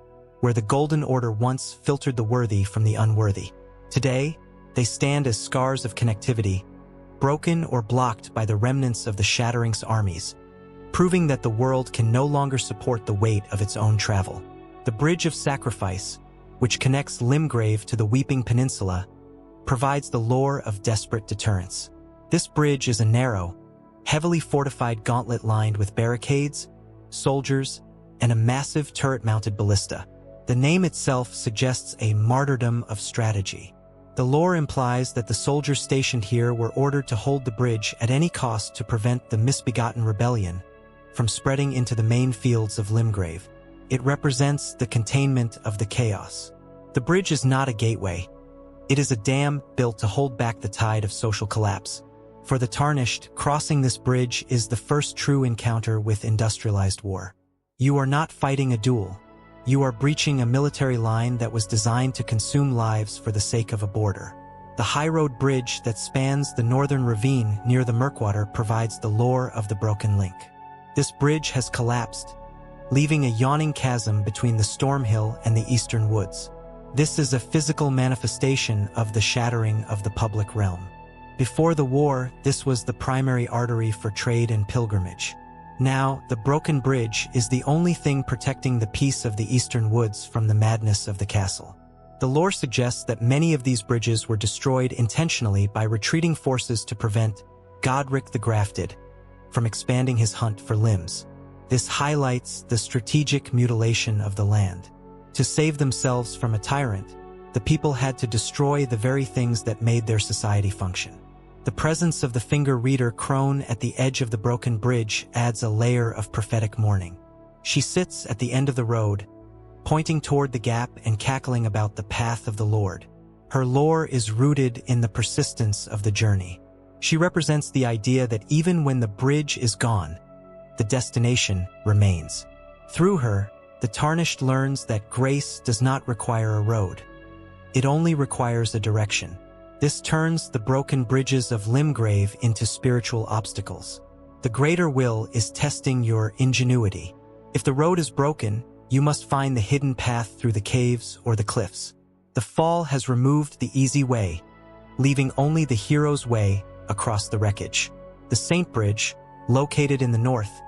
where the Golden Order once filtered the worthy from the unworthy. Today, they stand as scars of connectivity, broken or blocked by the remnants of the Shattering's armies, proving that the world can no longer support the weight of its own travel. The Bridge of Sacrifice, which connects Limgrave to the Weeping Peninsula, provides the lore of desperate deterrence. This bridge is a narrow, heavily fortified gauntlet lined with barricades, soldiers, and a massive turret-mounted ballista. The name itself suggests a martyrdom of strategy. The lore implies that the soldiers stationed here were ordered to hold the bridge at any cost to prevent the misbegotten rebellion from spreading into the main fields of Limgrave. It represents the containment of the chaos. The bridge is not a gateway. It is a dam built to hold back the tide of social collapse. For the Tarnished, crossing this bridge is the first true encounter with industrialized war. You are not fighting a duel. You are breaching a military line that was designed to consume lives for the sake of a border. The high road bridge that spans the northern ravine near the Murkwater provides the lore of the broken link. This bridge has collapsed, leaving a yawning chasm between the Stormhill and the eastern woods. This is a physical manifestation of the shattering of the public realm. Before the war, this was the primary artery for trade and pilgrimage. Now, the broken bridge is the only thing protecting the peace of the eastern woods from the madness of the castle. The lore suggests that many of these bridges were destroyed intentionally by retreating forces to prevent Godrick the Grafted from expanding his hunt for limbs. This highlights the strategic mutilation of the land. To save themselves from a tyrant, the people had to destroy the very things that made their society function. The presence of the finger reader crone at the edge of the broken bridge adds a layer of prophetic mourning. She sits at the end of the road, pointing toward the gap and cackling about the path of the Lord. Her lore is rooted in the persistence of the journey. She represents the idea that even when the bridge is gone, the destination remains. Through her, the Tarnished learns that grace does not require a road. It only requires a direction. This turns the broken bridges of Limgrave into spiritual obstacles. The greater will is testing your ingenuity. If the road is broken, you must find the hidden path through the caves or the cliffs. The fall has removed the easy way, leaving only the hero's way across the wreckage. The Saint Bridge, located in the north,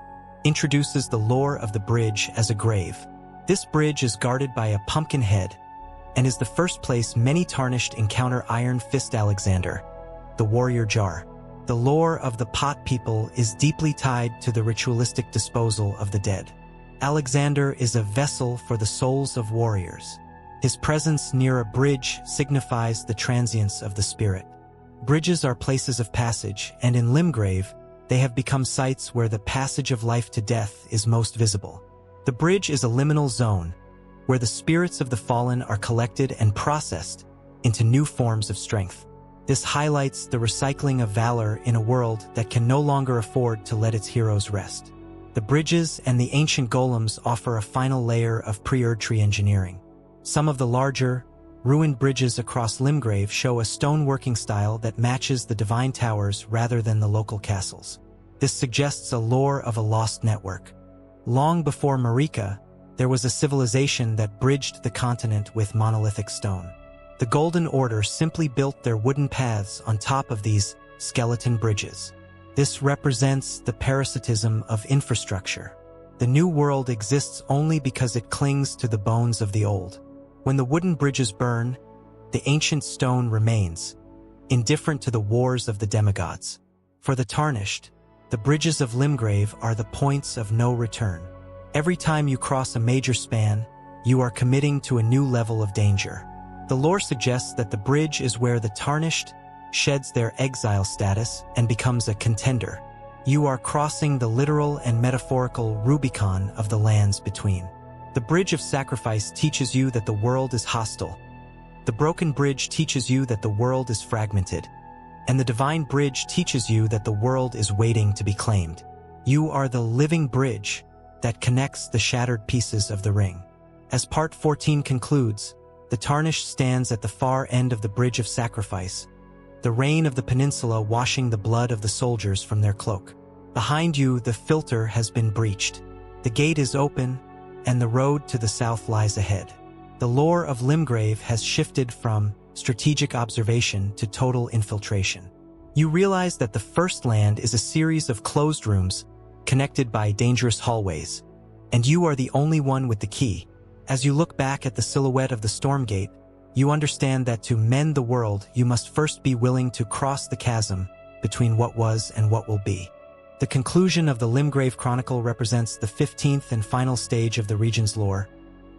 introduces the lore of the bridge as a grave. This bridge is guarded by a pumpkin head, and is the first place many Tarnished encounter Iron Fist Alexander, the warrior jar. The lore of the Pot people is deeply tied to the ritualistic disposal of the dead. Alexander is a vessel for the souls of warriors. His presence near a bridge signifies the transience of the spirit. Bridges are places of passage, and in Limgrave, they have become sites where the passage of life to death is most visible. The bridge is a liminal zone, where the spirits of the fallen are collected and processed into new forms of strength. This highlights the recycling of valor in a world that can no longer afford to let its heroes rest. The bridges and the ancient golems offer a final layer of pre-Erdtree engineering. Some of the larger, ruined bridges across Limgrave show a stoneworking style that matches the divine towers rather than the local castles. This suggests a lore of a lost network. Long before Marika, there was a civilization that bridged the continent with monolithic stone. The Golden Order simply built their wooden paths on top of these skeleton bridges. This represents the parasitism of infrastructure. The new world exists only because it clings to the bones of the old. When the wooden bridges burn, the ancient stone remains, indifferent to the wars of the demigods. For the Tarnished, the bridges of Limgrave are the points of no return. Every time you cross a major span, you are committing to a new level of danger. The lore suggests that the bridge is where the Tarnished sheds their exile status and becomes a contender. You are crossing the literal and metaphorical Rubicon of the lands between. The Bridge of Sacrifice teaches you that the world is hostile. The Broken Bridge teaches you that the world is fragmented. And the Divine Bridge teaches you that the world is waiting to be claimed. You are the living bridge that connects the shattered pieces of the ring. As Part 14 concludes, the Tarnished stands at the far end of the Bridge of Sacrifice, the rain of the peninsula washing the blood of the soldiers from their cloak. Behind you, the filter has been breached. The gate is open, and the road to the south lies ahead. The lore of Limgrave has shifted from strategic observation to total infiltration. You realize that the First Land is a series of closed rooms connected by dangerous hallways, and you are the only one with the key. As you look back at the silhouette of the Stormgate, you understand that to mend the world, you must first be willing to cross the chasm between what was and what will be. The conclusion of the Limgrave Chronicle represents the 15th and final stage of the region's lore,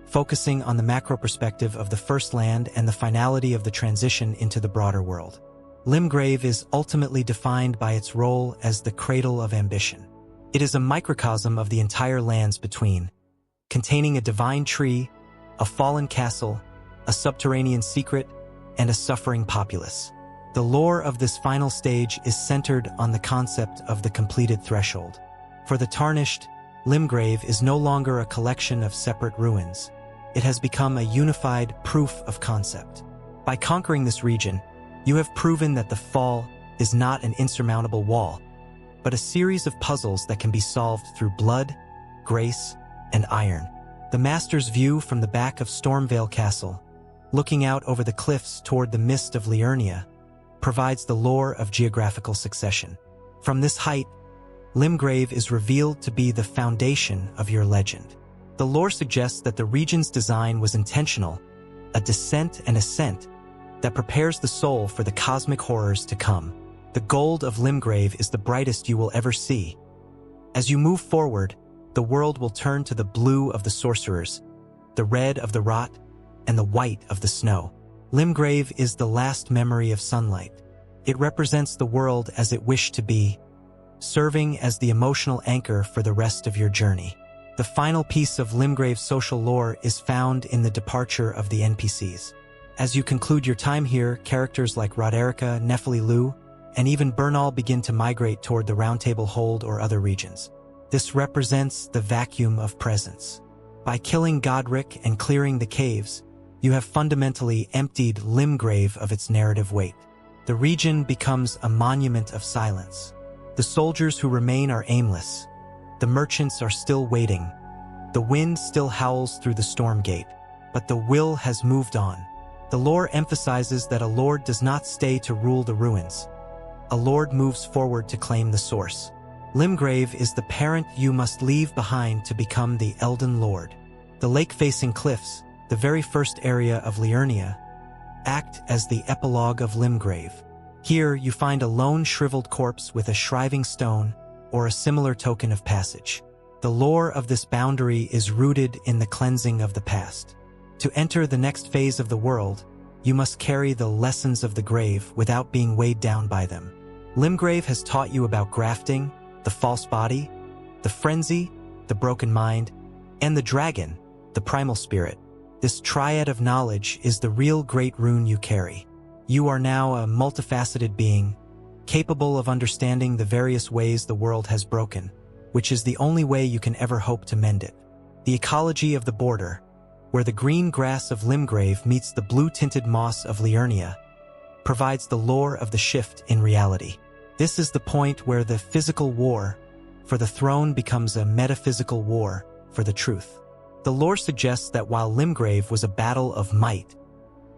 focusing on the macro perspective of the First Land and the finality of the transition into the broader world. Limgrave is ultimately defined by its role as the cradle of ambition. It is a microcosm of the entire lands between, containing a divine tree, a fallen castle, a subterranean secret, and a suffering populace. The lore of this final stage is centered on the concept of the completed threshold. For the Tarnished, Limgrave is no longer a collection of separate ruins. It has become a unified proof of concept. By conquering this region, you have proven that the Fall is not an insurmountable wall, but a series of puzzles that can be solved through blood, grace, and iron. The Master's view from the back of Stormvale Castle, looking out over the cliffs toward the mist of Liurnia, provides the lore of geographical succession. From this height, Limgrave is revealed to be the foundation of your legend. The lore suggests that the region's design was intentional, a descent and ascent that prepares the soul for the cosmic horrors to come. The gold of Limgrave is the brightest you will ever see. As you move forward, the world will turn to the blue of the sorcerers, the red of the rot, and the white of the snow. Limgrave is the last memory of sunlight. It represents the world as it wished to be, serving as the emotional anchor for the rest of your journey. The final piece of Limgrave's social lore is found in the departure of the NPCs. As you conclude your time here, characters like Roderica, Nephili Lu, and even Bernal begin to migrate toward the Roundtable Hold or other regions. This represents the vacuum of presence. By killing Godrick and clearing the caves, you have fundamentally emptied Limgrave of its narrative weight. The region becomes a monument of silence. The soldiers who remain are aimless. The merchants are still waiting. The wind still howls through the Stormgate, but the will has moved on. The lore emphasizes that a lord does not stay to rule the ruins. A lord moves forward to claim the source. Limgrave is the parent you must leave behind to become the Elden Lord. The lake-facing cliffs, the very first area of Liurnia, act as the epilogue of Limgrave. Here you find a lone shriveled corpse with a shriving stone or a similar token of passage. The lore of this boundary is rooted in the cleansing of the past. To enter the next phase of the world, you must carry the lessons of the grave without being weighed down by them. Limgrave has taught you about grafting, the false body, the frenzy, the broken mind, and the dragon, the primal spirit. This triad of knowledge is the real great rune you carry. You are now a multifaceted being, capable of understanding the various ways the world has broken, which is the only way you can ever hope to mend it. The ecology of the border, where the green grass of Limgrave meets the blue-tinted moss of Liurnia, provides the lore of the shift in reality. This is the point where the physical war for the throne becomes a metaphysical war for the truth. The lore suggests that while Limgrave was a battle of might,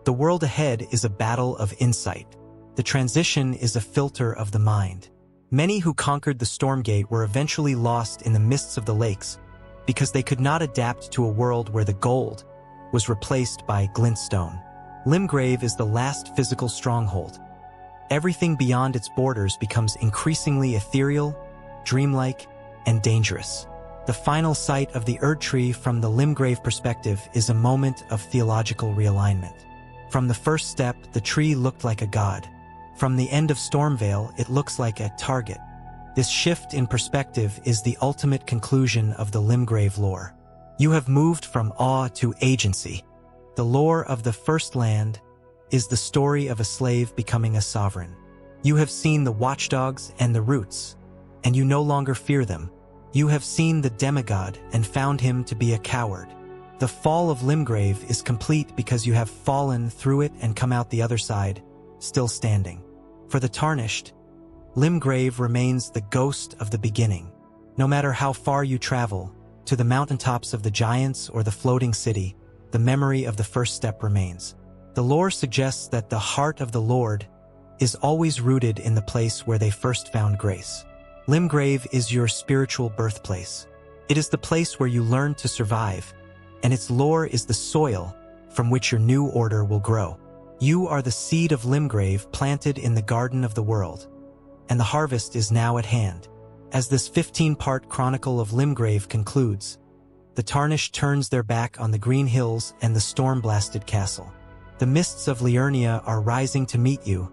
the world ahead is a battle of insight. The transition is a filter of the mind. Many who conquered the Stormgate were eventually lost in the mists of the lakes because they could not adapt to a world where the gold was replaced by glintstone. Limgrave is the last physical stronghold. Everything beyond its borders becomes increasingly ethereal, dreamlike, and dangerous. The final sight of the Erd Tree from the Limgrave perspective is a moment of theological realignment. From the first step, the tree looked like a god. From the end of Stormvale, it looks like a target. This shift in perspective is the ultimate conclusion of the Limgrave lore. You have moved from awe to agency. The lore of the First Land is the story of a slave becoming a sovereign. You have seen the watchdogs and the roots, and you no longer fear them. You have seen the demigod and found him to be a coward. The fall of Limgrave is complete because you have fallen through it and come out the other side, still standing. For the Tarnished, Limgrave remains the ghost of the beginning. No matter how far you travel, to the mountaintops of the giants or the floating city, the memory of the first step remains. The lore suggests that the heart of the Lord is always rooted in the place where they first found grace. Limgrave is your spiritual birthplace. It is the place where you learn to survive, and its lore is the soil from which your new order will grow. You are the seed of Limgrave planted in the garden of the world, and the harvest is now at hand. As this 15-part chronicle of Limgrave concludes, the Tarnished turns their back on the green hills and the storm-blasted castle. The mists of Liurnia are rising to meet you,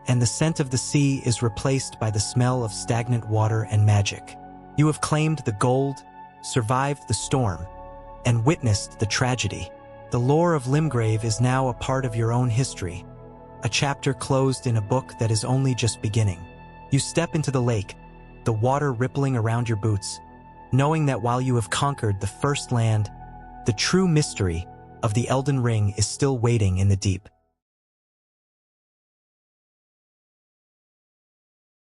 and the scent of the sea is replaced by the smell of stagnant water and magic. You have claimed the gold, survived the storm, and witnessed the tragedy. The lore of Limgrave is now a part of your own history, a chapter closed in a book that is only just beginning. You step into the lake, the water rippling around your boots, knowing that while you have conquered the First Land, the true mystery of the Elden Ring is still waiting in the deep.